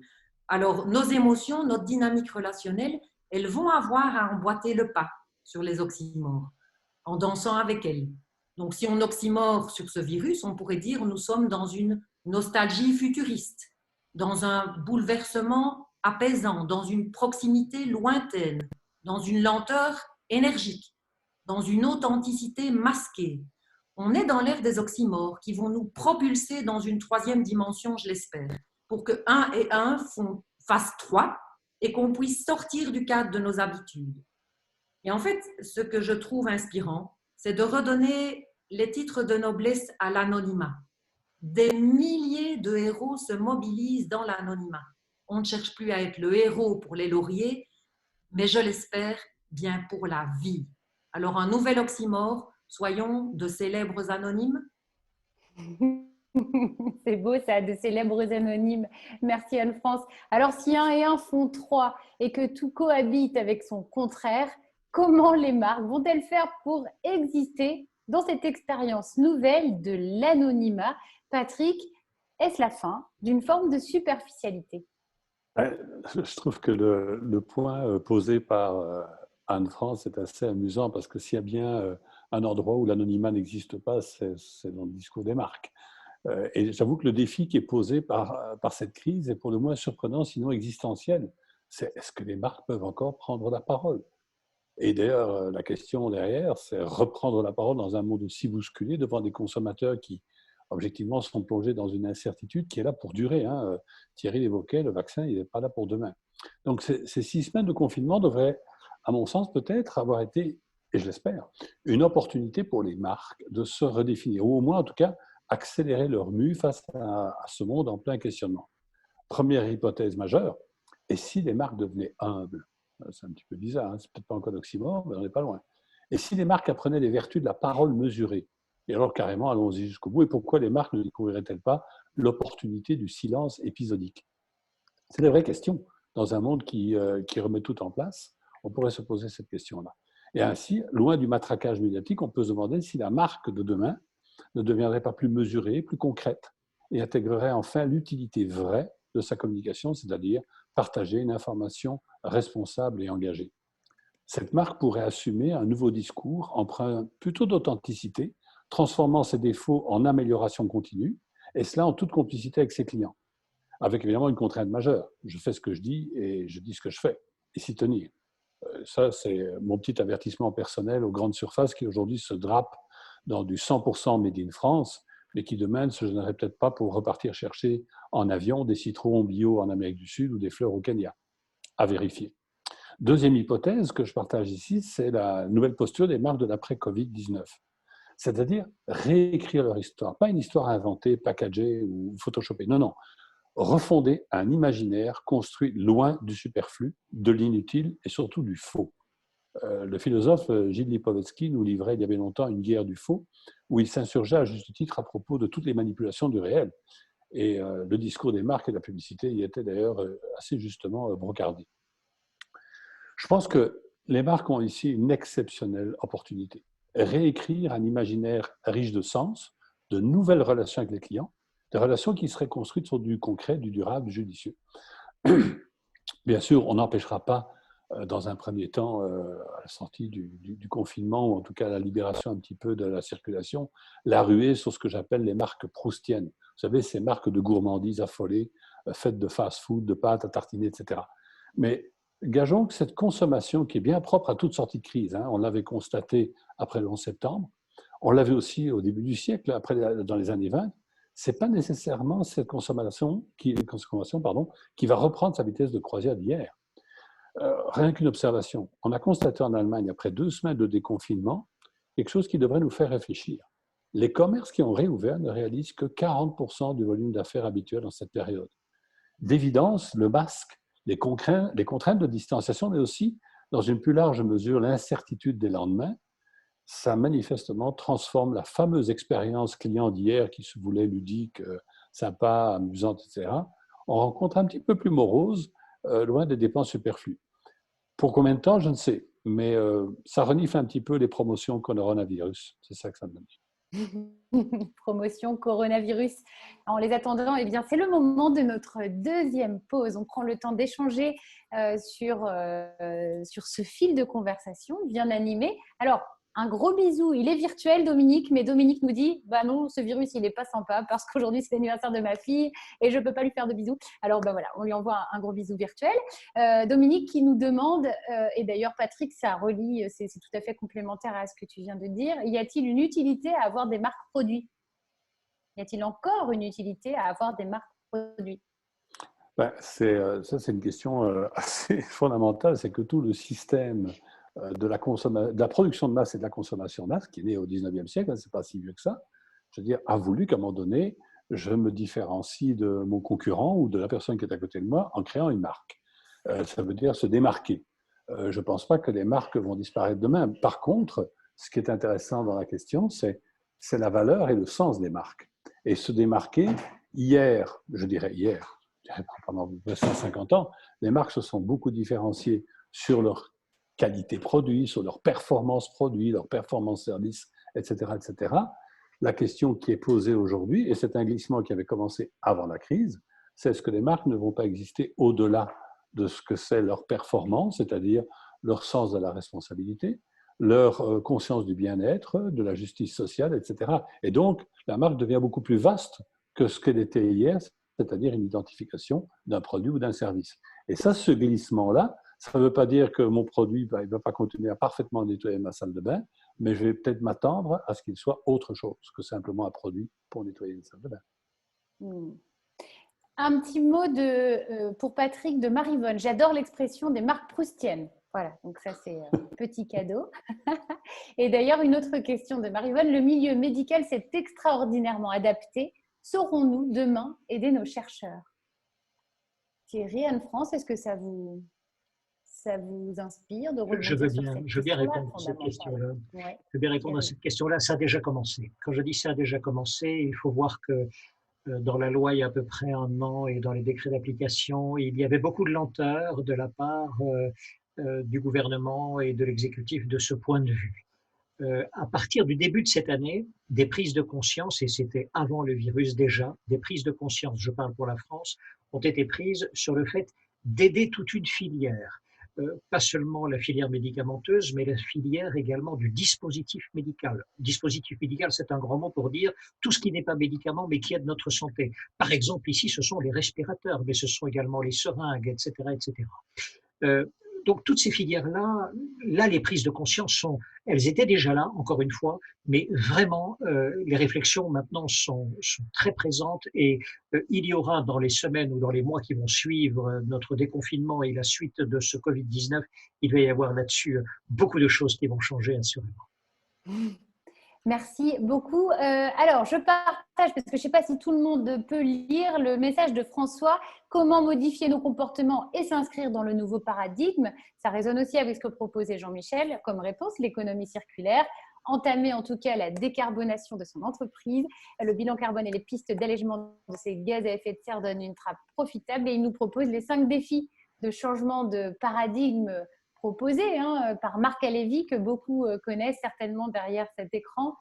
Alors, nos émotions, notre dynamique relationnelle, elles vont avoir à emboîter le pas sur les oxymores, en dansant avec elles. Donc, si on oxymore sur ce virus, on pourrait dire nous sommes dans une nostalgie futuriste, dans un bouleversement apaisant, dans une proximité lointaine, dans une lenteur énergique, dans une authenticité masquée. On est dans l'ère des oxymores qui vont nous propulser dans une troisième dimension, je l'espère, pour que 1 et 1 fassent 3 et qu'on puisse sortir du cadre de nos habitudes. Et en fait, ce que je trouve inspirant, c'est de redonner les titres de noblesse à l'anonymat. Des milliers de héros se mobilisent dans l'anonymat. On ne cherche plus à être le héros pour les lauriers, mais je l'espère bien pour la vie. Alors un nouvel oxymore, soyons de célèbres anonymes. C'est beau ça, de célèbres anonymes. Merci Anne-France. Alors si 1 et 1 font 3 et que tout cohabite avec son contraire, comment les marques vont-elles faire pour exister dans cette expérience nouvelle de l'anonymat? Patrick, est-ce la fin d'une forme de superficialité? Je trouve que le point posé par Anne-France est assez amusant parce que s'il y a bien un endroit où l'anonymat n'existe pas, c'est dans le discours des marques. Et j'avoue que le défi qui est posé par cette crise est pour le moins surprenant, sinon existentiel. C'est est-ce que les marques peuvent encore prendre la parole? Et d'ailleurs, la question derrière, c'est reprendre la parole dans un monde aussi bousculé devant des consommateurs qui, objectivement, sont plongés dans une incertitude qui est là pour durer. Hein. Thierry l'évoquait, le vaccin, il n'est pas là pour demain. Donc, ces 6 semaines de confinement devraient, à mon sens, peut-être avoir été, et je l'espère, une opportunité pour les marques de se redéfinir, ou au moins, en tout cas, accélérer leur mue face à ce monde en plein questionnement. Première hypothèse majeure, et si les marques devenaient humbles? C'est un petit peu bizarre, hein, c'est peut-être pas encore d'oxymore, mais on n'est pas loin. Et si les marques apprenaient les vertus de la parole mesurée? Et alors carrément, allons-y jusqu'au bout. Et pourquoi les marques ne découvriraient-elles pas l'opportunité du silence épisodique? C'est la vraie question. Dans un monde qui remet tout en place, on pourrait se poser cette question-là. Et ainsi, loin du matraquage médiatique, on peut se demander si la marque de demain ne deviendrait pas plus mesurée, plus concrète, et intégrerait enfin l'utilité vraie de sa communication, c'est-à-dire partager une information responsable et engagée. Cette marque pourrait assumer un nouveau discours empreint plutôt d'authenticité, transformant ses défauts en amélioration continue, et cela en toute complicité avec ses clients, avec évidemment une contrainte majeure. Je fais ce que je dis et je dis ce que je fais, et s'y tenir. Ça, c'est mon petit avertissement personnel aux grandes surfaces qui aujourd'hui se drapent dans du 100% Made in France, mais qui demain ne se gêneraient peut-être pas pour repartir chercher en avion des citrons bio en Amérique du Sud ou des fleurs au Kenya. À vérifier. Deuxième hypothèse que je partage ici, c'est la nouvelle posture des marques de l'après-Covid-19. C'est-à-dire réécrire leur histoire. Pas une histoire inventée, packagée ou photoshopée. Non, non. Refonder un imaginaire construit loin du superflu, de l'inutile et surtout du faux. Le philosophe Gilles Lipovetsky nous livrait il y avait longtemps une guerre du faux, où il s'insurgeait à juste titre à propos de toutes les manipulations du réel. Et le discours des marques et de la publicité y était d'ailleurs assez justement brocardé. Je pense que les marques ont ici une exceptionnelle opportunité. Réécrire un imaginaire riche de sens, de nouvelles relations avec les clients, des relations qui seraient construites sur du concret, du durable, du judicieux. Bien sûr, on n'empêchera pas, dans un premier temps, à la sortie du confinement, ou en tout cas à la libération un petit peu de la circulation, la ruée sur ce que j'appelle les marques proustiennes. Vous savez, ces marques de gourmandises affolées, faites de fast-food, de pâtes à tartiner, etc. Mais gageons que cette consommation, qui est bien propre à toute sortie de crise, hein, on l'avait constaté après le 11 septembre, on l'avait aussi au début du siècle, dans les années 20, ce n'est pas nécessairement cette consommation qui va reprendre sa vitesse de croisière d'hier. Rien qu'une observation. On a constaté en Allemagne, après 2 semaines de déconfinement, quelque chose qui devrait nous faire réfléchir. Les commerces qui ont réouvert ne réalisent que 40% du volume d'affaires habituel dans cette période. D'évidence, le masque, les contraintes de distanciation, mais aussi, dans une plus large mesure, l'incertitude des lendemains, ça manifestement transforme la fameuse expérience client d'hier qui se voulait ludique, sympa, amusante, etc., en rencontre un petit peu plus morose, loin des dépenses superflues. Pour combien de temps, je ne sais, mais ça renifle un petit peu les promotions coronavirus. C'est ça que ça me dit. Promotion coronavirus. En les attendant, eh bien, c'est le moment de notre deuxième pause. On prend le temps d'échanger sur ce fil de conversation bien animé. Alors, un gros bisou. Il est virtuel, Dominique, mais Dominique nous dit « Bah non, ce virus, il n'est pas sympa parce qu'aujourd'hui, c'est l'anniversaire de ma fille et je ne peux pas lui faire de bisous. » Alors, bah voilà, on lui envoie un gros bisou virtuel. Dominique qui nous demande, et d'ailleurs, Patrick, ça relie, c'est tout à fait complémentaire à ce que tu viens de dire, y a-t-il une utilité à avoir des marques produits? Y a-t-il encore une utilité à avoir des marques produits? Ben, c'est une question assez fondamentale, c'est que tout le système de la production de masse et de la consommation de masse, qui est né au 19e siècle, hein, c'est pas si vieux que ça, je veux dire, a voulu qu'à un moment donné, je me différencie de mon concurrent ou de la personne qui est à côté de moi en créant une marque. Ça veut dire se démarquer. Je ne pense pas que les marques vont disparaître demain. Par contre, ce qui est intéressant dans la question, c'est la valeur et le sens des marques. Et se démarquer, je dirais pendant 250 ans, les marques se sont beaucoup différenciées sur leur qualité produit, sur leur performance produit, leur performance service, etc., etc. La question qui est posée aujourd'hui, et c'est un glissement qui avait commencé avant la crise, c'est est-ce que les marques ne vont pas exister au-delà de ce que c'est leur performance, c'est-à-dire leur sens de la responsabilité, leur conscience du bien-être, de la justice sociale, etc. Et donc, la marque devient beaucoup plus vaste que ce qu'elle était hier, c'est-à-dire une identification d'un produit ou d'un service. Et ça, ce glissement-là, ça ne veut pas dire que mon produit il ne va pas continuer à parfaitement nettoyer ma salle de bain, mais je vais peut-être m'attendre à ce qu'il soit autre chose que simplement un produit pour nettoyer une salle de bain. Un petit mot pour Patrick de Marivonne. J'adore l'expression des marques proustiennes. Voilà, donc ça c'est un petit cadeau. Et d'ailleurs, une autre question de Marivonne. Le milieu médical s'est extraordinairement adapté. Saurons-nous demain aider nos chercheurs? Thierry, Anne-France, est-ce que ça vous inspire de Je veux bien répondre à cette question-là. Ouais. Je veux bien répondre à cette question-là. Ça a déjà commencé. Quand je dis ça a déjà commencé, il faut voir que dans la loi il y a à peu près un an et dans les décrets d'application, il y avait beaucoup de lenteur de la part du gouvernement et de l'exécutif de ce point de vue. À partir du début de cette année, des prises de conscience, et c'était avant le virus déjà, des prises de conscience, je parle pour la France, ont été prises sur le fait d'aider toute une filière. Pas seulement la filière médicamenteuse, mais la filière également du dispositif médical. Dispositif médical, c'est un grand mot pour dire tout ce qui n'est pas médicament, mais qui aide notre santé. Par exemple, ici, ce sont les respirateurs, mais ce sont également les seringues, etc., etc. Donc, toutes ces filières-là, les prises de conscience elles étaient déjà là, encore une fois, mais vraiment, les réflexions maintenant sont très présentes et il y aura dans les semaines ou dans les mois qui vont suivre notre déconfinement et la suite de ce Covid-19, il va y avoir là-dessus beaucoup de choses qui vont changer, assurément. Merci beaucoup. Alors, je partage, parce que je ne sais pas si tout le monde peut lire le message de François. Comment modifier nos comportements et s'inscrire dans le nouveau paradigme? Ça résonne aussi avec ce que proposait Jean-Michel comme réponse, l'économie circulaire. Entamer en tout cas la décarbonation de son entreprise. Le bilan carbone et les pistes d'allègement de ces gaz à effet de serre donnent une trappe profitable et il nous propose les 5 défis de changement de paradigme proposé par Marc Alévi, que beaucoup connaissent certainement derrière cet écran.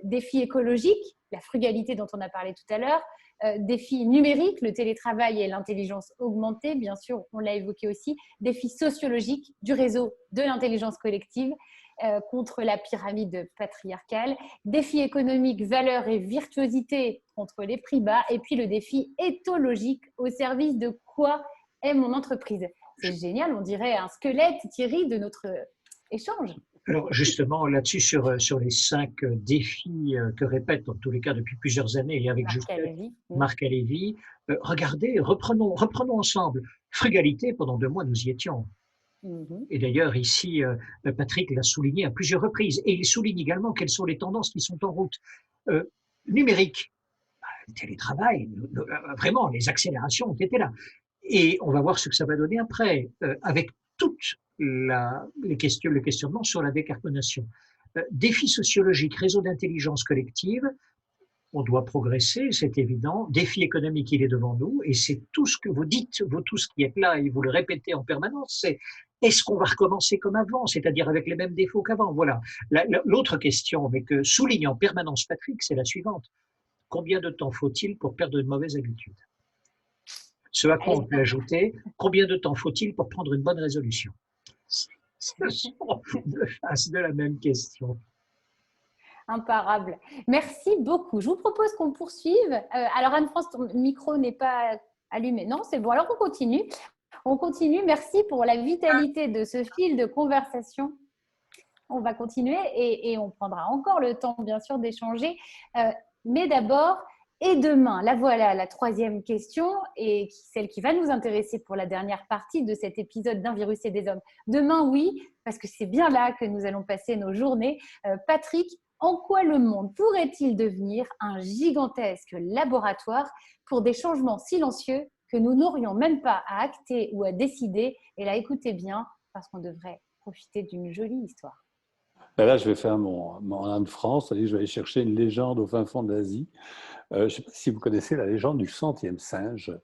Défi écologique, la frugalité dont on a parlé tout à l'heure. Défi numérique, le télétravail et l'intelligence augmentée, bien sûr, on l'a évoqué aussi. Défi sociologique, du réseau de l'intelligence collective contre la pyramide patriarcale. Défi économique, valeur et virtuosité contre les prix bas. Et puis le défi éthologique, au service de quoi est mon entreprise? C'est génial, on dirait un squelette, Thierry, de notre échange. Alors justement, là-dessus, sur les 5 défis que répète, en tous les cas depuis plusieurs années, et avec Marc Alévi, regardez, reprenons ensemble. Frugalité, pendant 2 mois, nous y étions. Et d'ailleurs, ici, Patrick l'a souligné à plusieurs reprises. Et il souligne également quelles sont les tendances qui sont en route. Numérique, le télétravail, vraiment, les accélérations ont été là. Et on va voir ce que ça va donner après, avec toutes les questionnements sur la décarbonation. Défi sociologique, réseau d'intelligence collective, on doit progresser, c'est évident. Défi économique, il est devant nous, et c'est tout ce que vous dites, tout ce qui est là, et vous le répétez en permanence, c'est Est-ce qu'on va recommencer comme avant, c'est-à-dire avec les mêmes défauts qu'avant? Voilà. L'autre question, mais que souligne en permanence Patrick, c'est la suivante. Combien de temps faut-il pour perdre une mauvaise habitude? Ce à quoi on peut ajouter, combien de temps faut-il pour prendre une bonne résolution? Ce sont deux faces de la même question. Imparable. Merci beaucoup. Je vous propose qu'on poursuive. Alors Anne-France, ton micro n'est pas allumé. Non, c'est bon. Alors on continue. On continue. Merci pour la vitalité de ce fil de conversation. On va continuer et on prendra encore le temps, bien sûr, d'échanger. Mais d'abord, et demain, la voilà, la troisième question et celle qui va nous intéresser pour la dernière partie de cet épisode d'Un virus et des hommes. Demain, oui, parce que c'est bien là que nous allons passer nos journées. Patrick, en quoi le monde pourrait-il devenir un gigantesque laboratoire pour des changements silencieux que nous n'aurions même pas à acter ou à décider? Et là, écoutez bien, parce qu'on devrait profiter d'une jolie histoire. Ben là, je vais faire mon Anne-France, c'est-à-dire je vais aller chercher une légende au fin fond de l'Asie. Je ne sais pas si vous connaissez la légende du centième singe.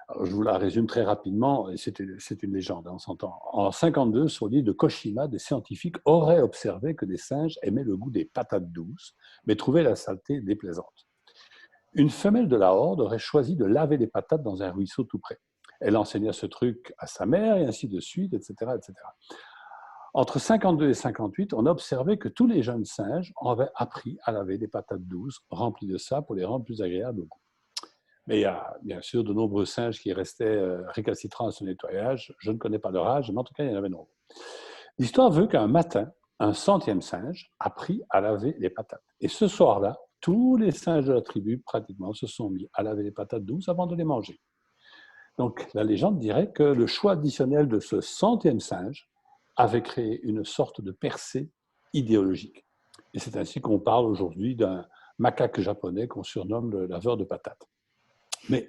Alors, je vous la résume très rapidement, et c'est une légende, on s'entend. En 52, sur l'île de Koshima, des scientifiques auraient observé que des singes aimaient le goût des patates douces, mais trouvaient la saleté déplaisante. Une femelle de la horde aurait choisi de laver les patates dans un ruisseau tout près. Elle enseigna ce truc à sa mère, et ainsi de suite, etc., etc. Entre 52 et 58, on a observé que tous les jeunes singes avaient appris à laver des patates douces remplies de ça pour les rendre plus agréables au goût. Mais il y a bien sûr de nombreux singes qui restaient récalcitrants à ce nettoyage. Je ne connais pas leur âge, mais en tout cas, il y en avait nombreux. L'histoire veut qu'un matin, un centième singe apprit à laver les patates. Et ce soir-là, tous les singes de la tribu, pratiquement, se sont mis à laver les patates douces avant de les manger. Donc, la légende dirait que le choix additionnel de ce centième singe avait créé une sorte de percée idéologique. Et c'est ainsi qu'on parle aujourd'hui d'un macaque japonais qu'on surnomme le laveur de patates. Mais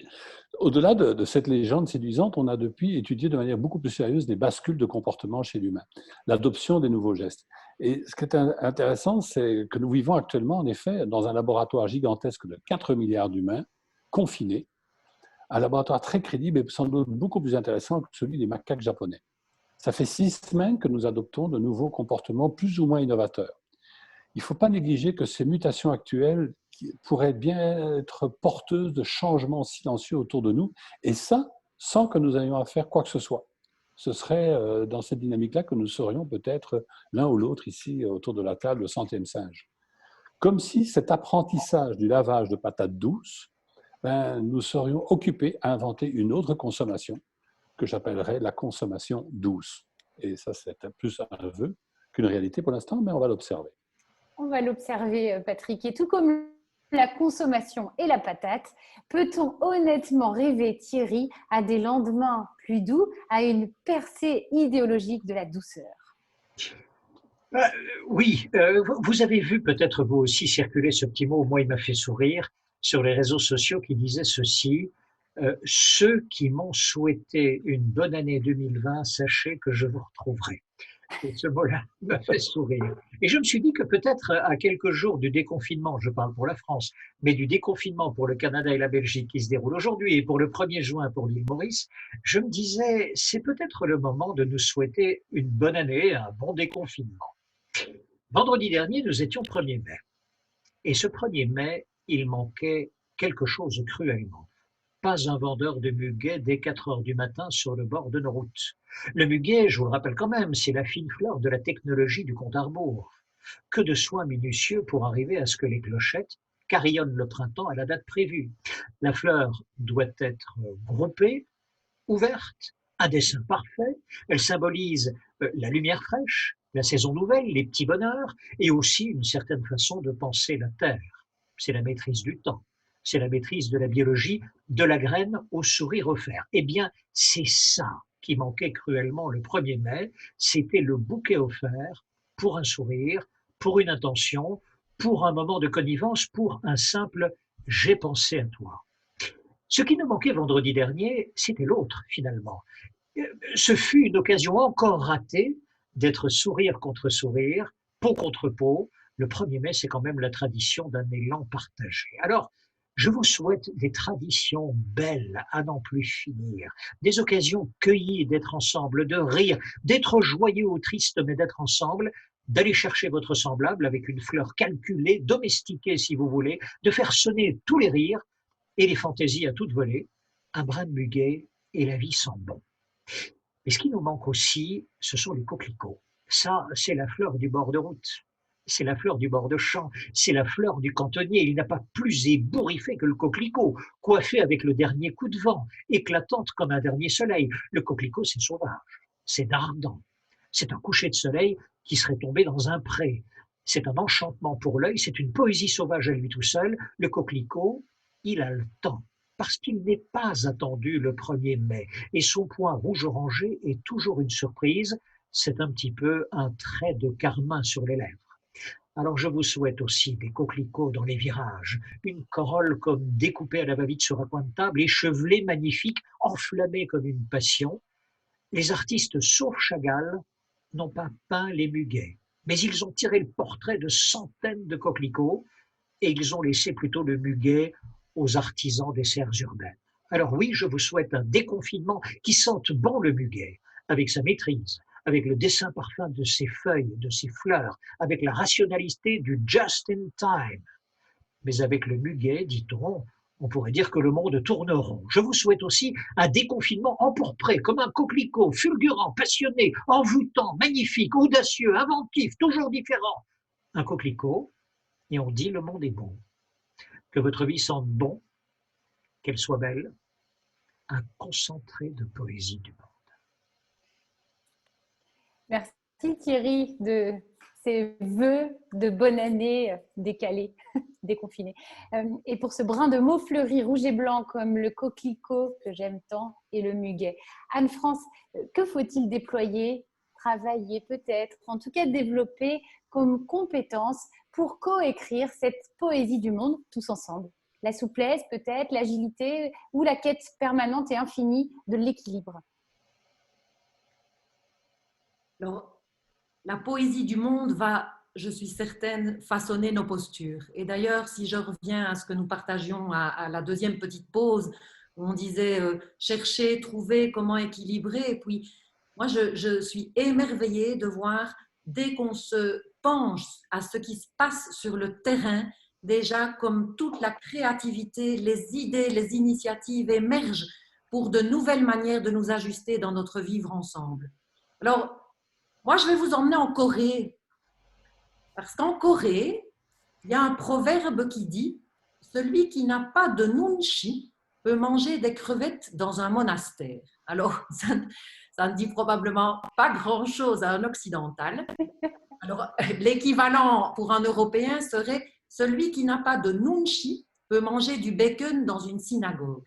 au-delà de cette légende séduisante, on a depuis étudié de manière beaucoup plus sérieuse des bascules de comportement chez l'humain, l'adoption des nouveaux gestes. Et ce qui est intéressant, c'est que nous vivons actuellement, en effet, dans un laboratoire gigantesque de 4 milliards d'humains, confinés, un laboratoire très crédible et sans doute beaucoup plus intéressant que celui des macaques japonais. Ça fait 6 semaines que nous adoptons de nouveaux comportements plus ou moins innovateurs. Il ne faut pas négliger que ces mutations actuelles pourraient bien être porteuses de changements silencieux autour de nous, et ça, sans que nous ayons à faire quoi que ce soit. Ce serait dans cette dynamique-là que nous serions peut-être l'un ou l'autre ici autour de la table, le centième singe. Comme si cet apprentissage du lavage de patates douces, nous serions occupés à inventer une autre consommation que j'appellerais la consommation douce. Et ça, c'est plus un vœu qu'une réalité pour l'instant, mais on va l'observer. On va l'observer, Patrick. Et tout comme la consommation et la patate, peut-on honnêtement rêver, Thierry, à des lendemains plus doux, à une percée idéologique de la douceur? Oui, vous avez vu peut-être vous aussi circuler ce petit mot, moi il m'a fait sourire, sur les réseaux sociaux qui disait ceci, ceux qui m'ont souhaité une bonne année 2020, sachez que je vous retrouverai. Et ce mot-là m'a fait sourire. Et je me suis dit que peut-être à quelques jours du déconfinement, je parle pour la France, mais du déconfinement pour le Canada et la Belgique qui se déroule aujourd'hui et pour le 1er juin pour l'île Maurice, je me disais, c'est peut-être le moment de nous souhaiter une bonne année, un bon déconfinement. Vendredi dernier, nous étions 1er mai. Et ce 1er mai, il manquait quelque chose cruellement. Pas un vendeur de muguet dès 4 heures du matin sur le bord de nos routes. Le muguet, je vous le rappelle quand même, c'est la fine fleur de la technologie du compte à rebours. Que de soins minutieux pour arriver à ce que les clochettes carillonnent le printemps à la date prévue. La fleur doit être groupée, ouverte, un dessin parfait. Elle symbolise la lumière fraîche, la saison nouvelle, les petits bonheurs, et aussi une certaine façon de penser la terre. C'est la maîtrise du temps. C'est la maîtrise de la biologie, de la graine au sourire offert. Eh bien, c'est ça qui manquait cruellement le 1er mai, c'était le bouquet offert pour un sourire, pour une intention, pour un moment de connivence, pour un simple « j'ai pensé à toi ». Ce qui nous manquait vendredi dernier, c'était l'autre finalement. Ce fut une occasion encore ratée d'être sourire contre sourire, peau contre peau. Le 1er mai, c'est quand même la tradition d'un élan partagé. Alors, Je vous souhaite des traditions belles à n'en plus finir, des occasions cueillies d'être ensemble, de rire, d'être joyeux ou triste, mais d'être ensemble, d'aller chercher votre semblable avec une fleur calculée, domestiquée si vous voulez, de faire sonner tous les rires et les fantaisies à toute volée, un brin de muguet et la vie sent bon. Mais ce qui nous manque aussi, ce sont les coquelicots. Ça, c'est la fleur du bord de route. C'est la fleur du bord de champ, c'est la fleur du cantonnier. Il n'a pas plus ébouriffé que le coquelicot, coiffé avec le dernier coup de vent, éclatante comme un dernier soleil. Le coquelicot, c'est sauvage, c'est dardant. C'est un coucher de soleil qui serait tombé dans un pré. C'est un enchantement pour l'œil, c'est une poésie sauvage à lui tout seul. Le coquelicot, il a le temps, parce qu'il n'est pas attendu le 1er mai. Et son point rouge orangé est toujours une surprise. C'est un petit peu un trait de carmin sur les lèvres. Alors je vous souhaite aussi des coquelicots dans les virages, une corolle comme découpée à la va-vite sur un coin de table, échevelée, magnifique, enflammée comme une passion. Les artistes, sauf Chagall, n'ont pas peint les muguets, mais ils ont tiré le portrait de centaines de coquelicots et ils ont laissé plutôt le muguet aux artisans des serres urbaines. Alors oui, je vous souhaite un déconfinement qui sente bon le muguet, avec sa maîtrise, avec le dessin parfum de ses feuilles, de ses fleurs, avec la rationalité du just in time. Mais avec le muguet, dit-on, on pourrait dire que le monde tourne rond. Je vous souhaite aussi un déconfinement empourpré, comme un coquelicot, fulgurant, passionné, envoûtant, magnifique, audacieux, inventif, toujours différent. Un coquelicot, et on dit le monde est bon. Que votre vie sente bon, qu'elle soit belle, un concentré de poésie du monde. Merci Thierry de ces vœux de bonne année décalés, déconfinés. Et pour ce brin de mots fleuris rouge et blanc comme le coquelicot que j'aime tant et le muguet. Anne-France, que faut-il déployer, travailler peut-être, en tout cas développer comme compétence pour coécrire cette poésie du monde tous ensemble? La souplesse peut-être, l'agilité ou la quête permanente et infinie de l'équilibre? Alors, la poésie du monde va, je suis certaine, façonner nos postures. Et d'ailleurs, si je reviens à ce que nous partagions à la deuxième petite pause, où on disait chercher, trouver, comment équilibrer. Et puis, moi, je suis émerveillée de voir, dès qu'on se penche à ce qui se passe sur le terrain, déjà comme toute la créativité, les idées, les initiatives émergent pour de nouvelles manières de nous ajuster dans notre vivre ensemble. Alors, moi, je vais vous emmener en Corée, parce qu'en Corée, il y a un proverbe qui dit « Celui qui n'a pas de nunchi peut manger des crevettes dans un monastère ». Alors, ça ne dit probablement pas grand-chose à un occidental. Alors, l'équivalent pour un Européen serait « Celui qui n'a pas de nunchi peut manger du bacon dans une synagogue ».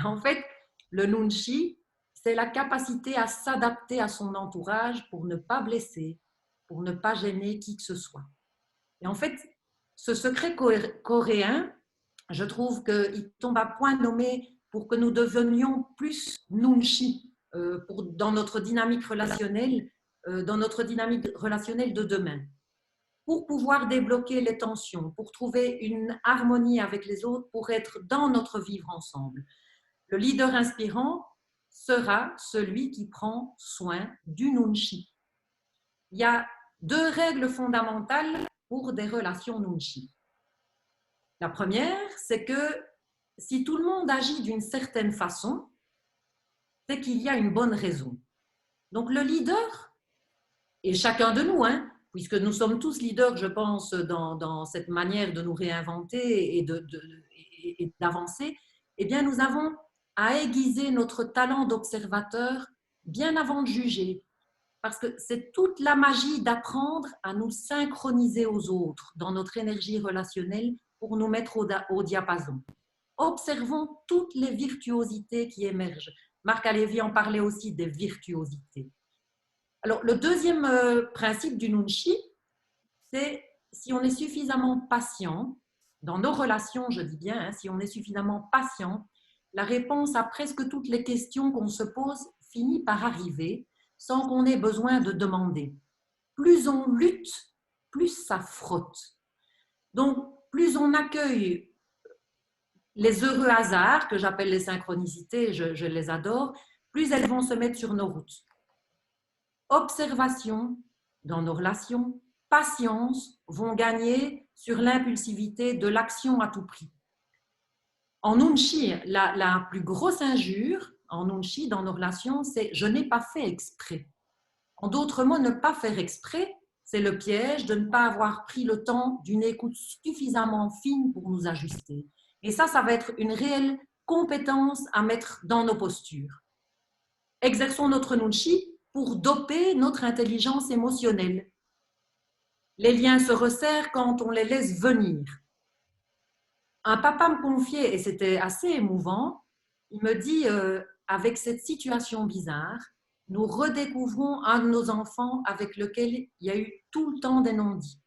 En fait, le nunchi, c'est la capacité à s'adapter à son entourage pour ne pas blesser, pour ne pas gêner qui que ce soit. Et en fait, ce secret coréen, je trouve qu'il tombe à point nommé pour que nous devenions plus nunchi dans notre dynamique relationnelle, de demain. Pour pouvoir débloquer les tensions, pour trouver une harmonie avec les autres, pour être dans notre vivre ensemble. Le leader inspirant sera celui qui prend soin du nunchi. Il y a 2 règles fondamentales pour des relations nunchi. La première, c'est que si tout le monde agit d'une certaine façon, c'est qu'il y a une bonne raison. Donc le leader, et chacun de nous, puisque nous sommes tous leaders, je pense, dans cette manière de nous réinventer et d'avancer, eh bien nous avons à aiguiser notre talent d'observateur bien avant de juger. Parce que c'est toute la magie d'apprendre à nous synchroniser aux autres dans notre énergie relationnelle pour nous mettre au diapason. Observons toutes les virtuosités qui émergent. Marc Alevi en parlait aussi des virtuosités. Alors, le deuxième principe du nunchi, c'est si on est suffisamment patient, dans nos relations, je dis bien, si on est suffisamment patient, la réponse à presque toutes les questions qu'on se pose finit par arriver sans qu'on ait besoin de demander. Plus on lutte, plus ça frotte. Donc, plus on accueille les heureux hasards, que j'appelle les synchronicités, je les adore, plus elles vont se mettre sur nos routes. Observation dans nos relations, patience vont gagner sur l'impulsivité de l'action à tout prix. En Nunchi, la plus grosse injure, en Nunchi, dans nos relations, c'est « je n'ai pas fait exprès ». En d'autres mots, ne pas faire exprès, c'est le piège de ne pas avoir pris le temps d'une écoute suffisamment fine pour nous ajuster. Et ça va être une réelle compétence à mettre dans nos postures. Exerçons notre Nunchi pour doper notre intelligence émotionnelle. Les liens se resserrent quand on les laisse venir. Un papa me confiait, et c'était assez émouvant, il me dit, avec cette situation bizarre, nous redécouvrons un de nos enfants avec lequel il y a eu tout le temps des non-dits.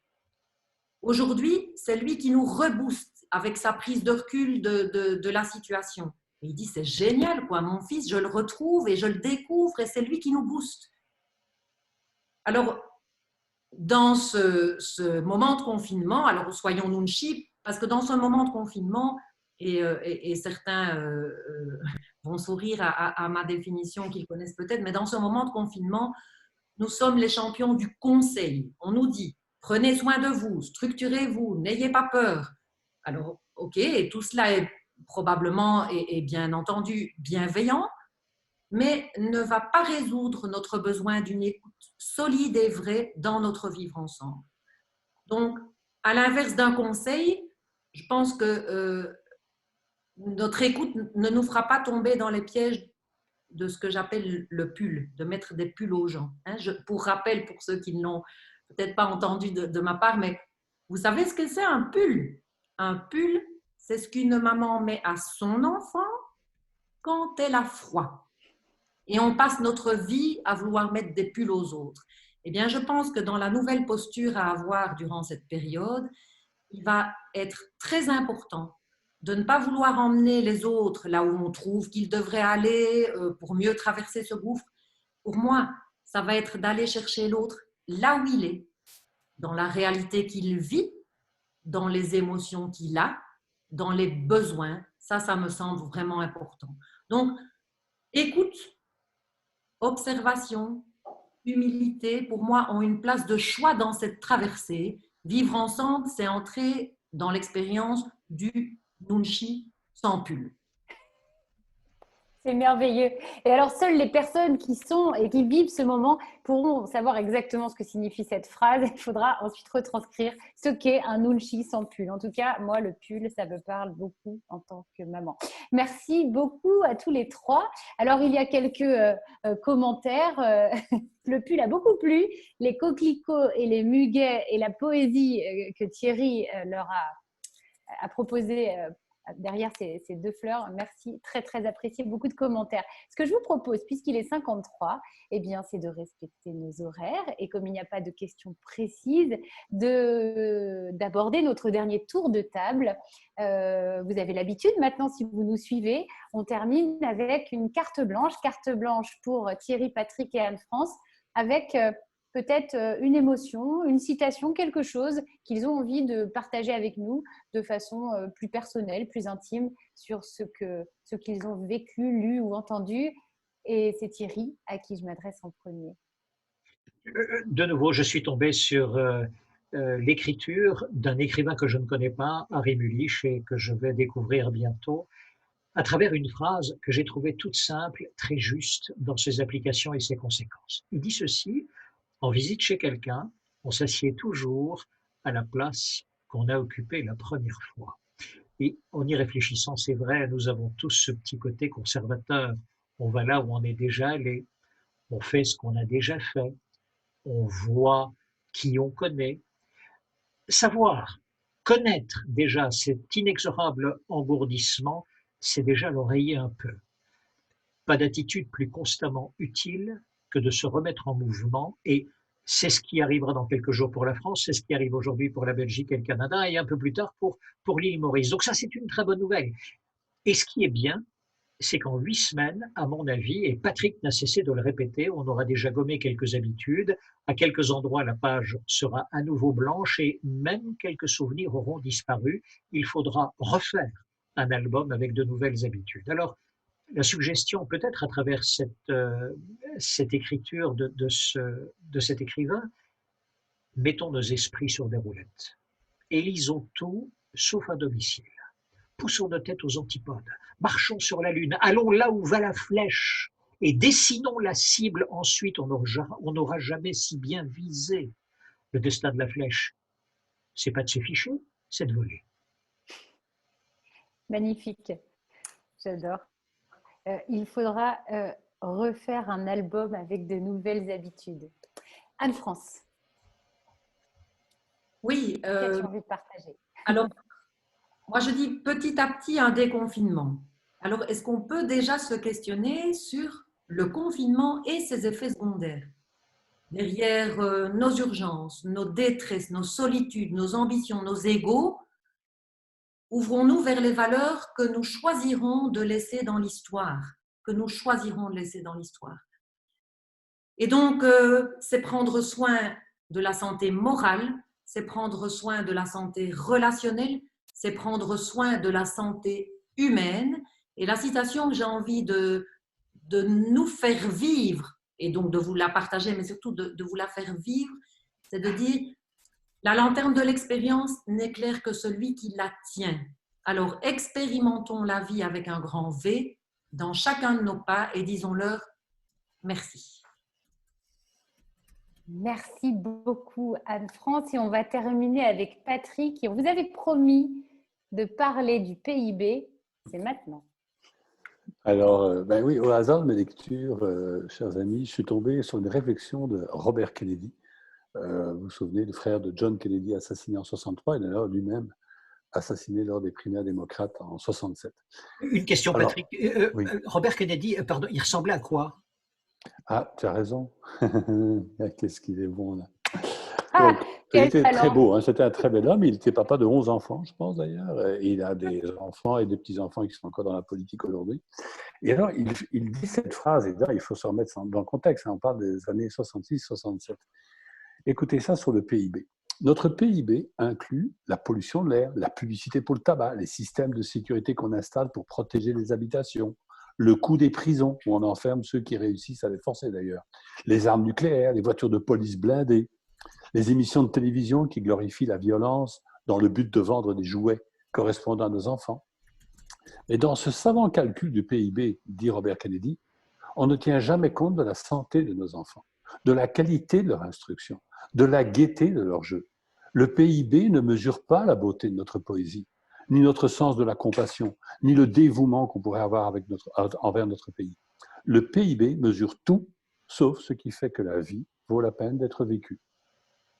Aujourd'hui, c'est lui qui nous rebooste avec sa prise de recul de la situation. Et il dit, c'est génial, quoi. Mon fils, je le retrouve et je le découvre et c'est lui qui nous booste. Alors, dans ce moment de confinement, alors soyons Nunchi, parce que dans ce moment de confinement, et certains vont sourire à ma définition qu'ils connaissent peut-être, mais dans ce moment de confinement, nous sommes les champions du conseil. On nous dit, prenez soin de vous, structurez-vous, n'ayez pas peur. Alors, ok, et tout cela est probablement et bien entendu bienveillant, mais ne va pas résoudre notre besoin d'une écoute solide et vraie dans notre vivre ensemble. Donc, à l'inverse d'un conseil, je pense que notre écoute ne nous fera pas tomber dans les pièges de ce que j'appelle le pull, de mettre des pulls aux gens. Pour rappel, pour ceux qui ne l'ont peut-être pas entendu de ma part, mais vous savez ce que c'est un pull? Un pull, c'est ce qu'une maman met à son enfant quand elle a froid. Et on passe notre vie à vouloir mettre des pulls aux autres. Eh bien, je pense que dans la nouvelle posture à avoir durant cette période, il va être très important de ne pas vouloir emmener les autres là où on trouve qu'ils devraient aller pour mieux traverser ce gouffre. Pour moi, ça va être d'aller chercher l'autre là où il est, dans la réalité qu'il vit, dans les émotions qu'il a, dans les besoins. Ça me semble vraiment important. Donc, écoute, observation, humilité, pour moi, ont une place de choix dans cette traversée. Vivre ensemble, c'est entrer dans l'expérience du Nunchi sans pull. C'est merveilleux. Et alors, seules les personnes qui sont et qui vivent ce moment pourront savoir exactement ce que signifie cette phrase. Il faudra ensuite retranscrire ce qu'est un Nunchi sans pull. En tout cas, moi, le pull, ça me parle beaucoup en tant que maman. Merci beaucoup à tous les trois. Alors, il y a quelques commentaires. Le pull a beaucoup plu. Les coquelicots et les muguets et la poésie que Thierry leur a proposé derrière ces deux fleurs. Merci, très très apprécié, beaucoup de commentaires. Ce que je vous propose, puisqu'il est 53, eh bien, c'est de respecter nos horaires et comme il n'y a pas de questions précises, d'aborder notre dernier tour de table. Vous avez l'habitude maintenant, si vous nous suivez, on termine avec une carte blanche pour Thierry, Patrick et Anne-France, avec peut-être une émotion, une citation, quelque chose qu'ils ont envie de partager avec nous de façon plus personnelle, plus intime sur ce qu'ils ont vécu, lu ou entendu. Et c'est Thierry à qui je m'adresse en premier. De nouveau, je suis tombé sur l'écriture d'un écrivain que je ne connais pas, Harry Mulisch, et que je vais découvrir bientôt, à travers une phrase que j'ai trouvée toute simple, très juste dans ses applications et ses conséquences. Il dit ceci: en visite chez quelqu'un, on s'assied toujours à la place qu'on a occupée la première fois. Et en y réfléchissant, c'est vrai, nous avons tous ce petit côté conservateur. On va là où on est déjà allé, on fait ce qu'on a déjà fait, on voit qui on connaît. Savoir, connaître déjà cet inexorable engourdissement, c'est déjà l'oreiller un peu. Pas d'attitude plus constamment utile que de se remettre en mouvement, et c'est ce qui arrivera dans quelques jours pour la France, c'est ce qui arrive aujourd'hui pour la Belgique et le Canada, et un peu plus tard pour l'île Maurice. Donc ça, c'est une très bonne nouvelle. Et ce qui est bien, c'est qu'en 8 semaines, à mon avis, et Patrick n'a cessé de le répéter, on aura déjà gommé quelques habitudes, à quelques endroits la page sera à nouveau blanche et même quelques souvenirs auront disparu. Il faudra refaire un album avec de nouvelles habitudes. Alors, la suggestion, peut-être à travers cette écriture de cet écrivain, mettons nos esprits sur des roulettes et lisons tout, sauf à domicile. Poussons nos têtes aux antipodes, marchons sur la lune, allons là où va la flèche et dessinons la cible. Ensuite, on n'aura jamais si bien visé. Le destin de la flèche, c'est pas de se ficher, c'est de voler. Magnifique, j'adore. Il faudra refaire un album avec de nouvelles habitudes. Anne-France, Oui, qu'as-tu envie de partager? alors, moi je dis petit à petit un déconfinement. Alors, est-ce qu'on peut déjà se questionner sur le confinement et ses effets secondaires? Derrière nos urgences, nos détresses, nos solitudes, nos ambitions, nos égos, ouvrons-nous vers les valeurs que nous choisirons de laisser dans l'histoire, Et donc, c'est prendre soin de la santé morale, c'est prendre soin de la santé relationnelle, c'est prendre soin de la santé humaine. Et la citation que j'ai envie de nous faire vivre, et donc de vous la partager, mais surtout de vous la faire vivre, c'est de dire: la lanterne de l'expérience n'éclaire que celui qui la tient. Alors, expérimentons la vie avec un grand V dans chacun de nos pas et disons-leur merci. Merci beaucoup Anne-France et on va terminer avec Patrick. Et on vous avait promis de parler du PIB, c'est maintenant. Alors, ben oui, au hasard de mes lectures, chers amis, je suis tombé sur une réflexion de Robert Kennedy. Vous vous souvenez, le frère de John Kennedy assassiné en 63, et d'ailleurs lui-même assassiné lors des primaires démocrates en 67. Une question, Alors, Patrick. oui. Robert Kennedy, pardon, il ressemblait à quoi? Ah, tu as raison. Qu'est-ce qu'il est bon là. Ah, Donc, il quel était talent. très beau, hein. C'était un très bel homme. Il était papa de 11 enfants, je pense d'ailleurs. Et il a des enfants et des petits-enfants qui sont encore dans la politique aujourd'hui. Et alors, il dit cette phrase, et là, il faut se remettre dans le contexte. On parle des années 66-67. Écoutez ça sur le PIB. Notre PIB inclut la pollution de l'air, la publicité pour le tabac, les systèmes de sécurité qu'on installe pour protéger les habitations, le coût des prisons, où on enferme ceux qui réussissent à les forcer d'ailleurs, les armes nucléaires, les voitures de police blindées, les émissions de télévision qui glorifient la violence dans le but de vendre des jouets correspondant à nos enfants. Mais dans ce savant calcul du PIB, dit Robert Kennedy, on ne tient jamais compte de la santé de nos enfants, de la qualité de leur instruction, de la gaieté de leur jeu. Le PIB ne mesure pas la beauté de notre poésie, ni notre sens de la compassion, ni le dévouement qu'on pourrait avoir envers notre pays. Le PIB mesure tout, sauf ce qui fait que la vie vaut la peine d'être vécue.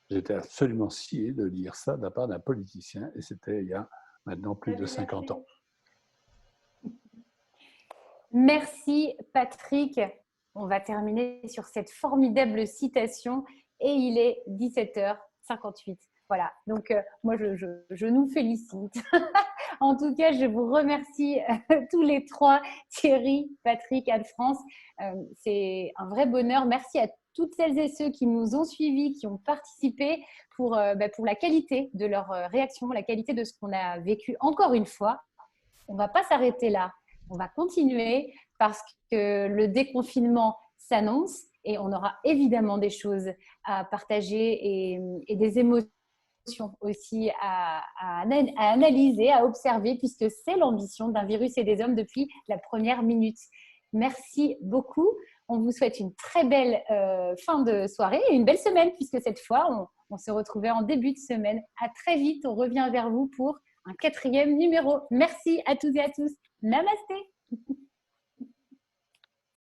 J'étais absolument scié de lire ça de la part d'un politicien, et c'était il y a maintenant plus de 50 ans. Merci Patrick. On va terminer sur cette formidable citation et il est 17h58. Voilà, donc moi je nous félicite. En tout cas, je vous remercie tous les trois, Thierry, Patrick, Anne-France. C'est un vrai bonheur. Merci à toutes celles et ceux qui nous ont suivis, qui ont participé pour la qualité de leur réaction, la qualité de ce qu'on a vécu. Encore une fois, on ne va pas s'arrêter là. On va continuer parce que le déconfinement s'annonce et on aura évidemment des choses à partager et des émotions aussi à analyser, à observer, puisque c'est l'ambition d'un virus et des hommes depuis la première minute. Merci beaucoup. On vous souhaite une très belle fin de soirée et une belle semaine, puisque cette fois, on se retrouvait en début de semaine. À très vite, on revient vers vous pour un 4e numéro. Merci à toutes et à tous. Namasté.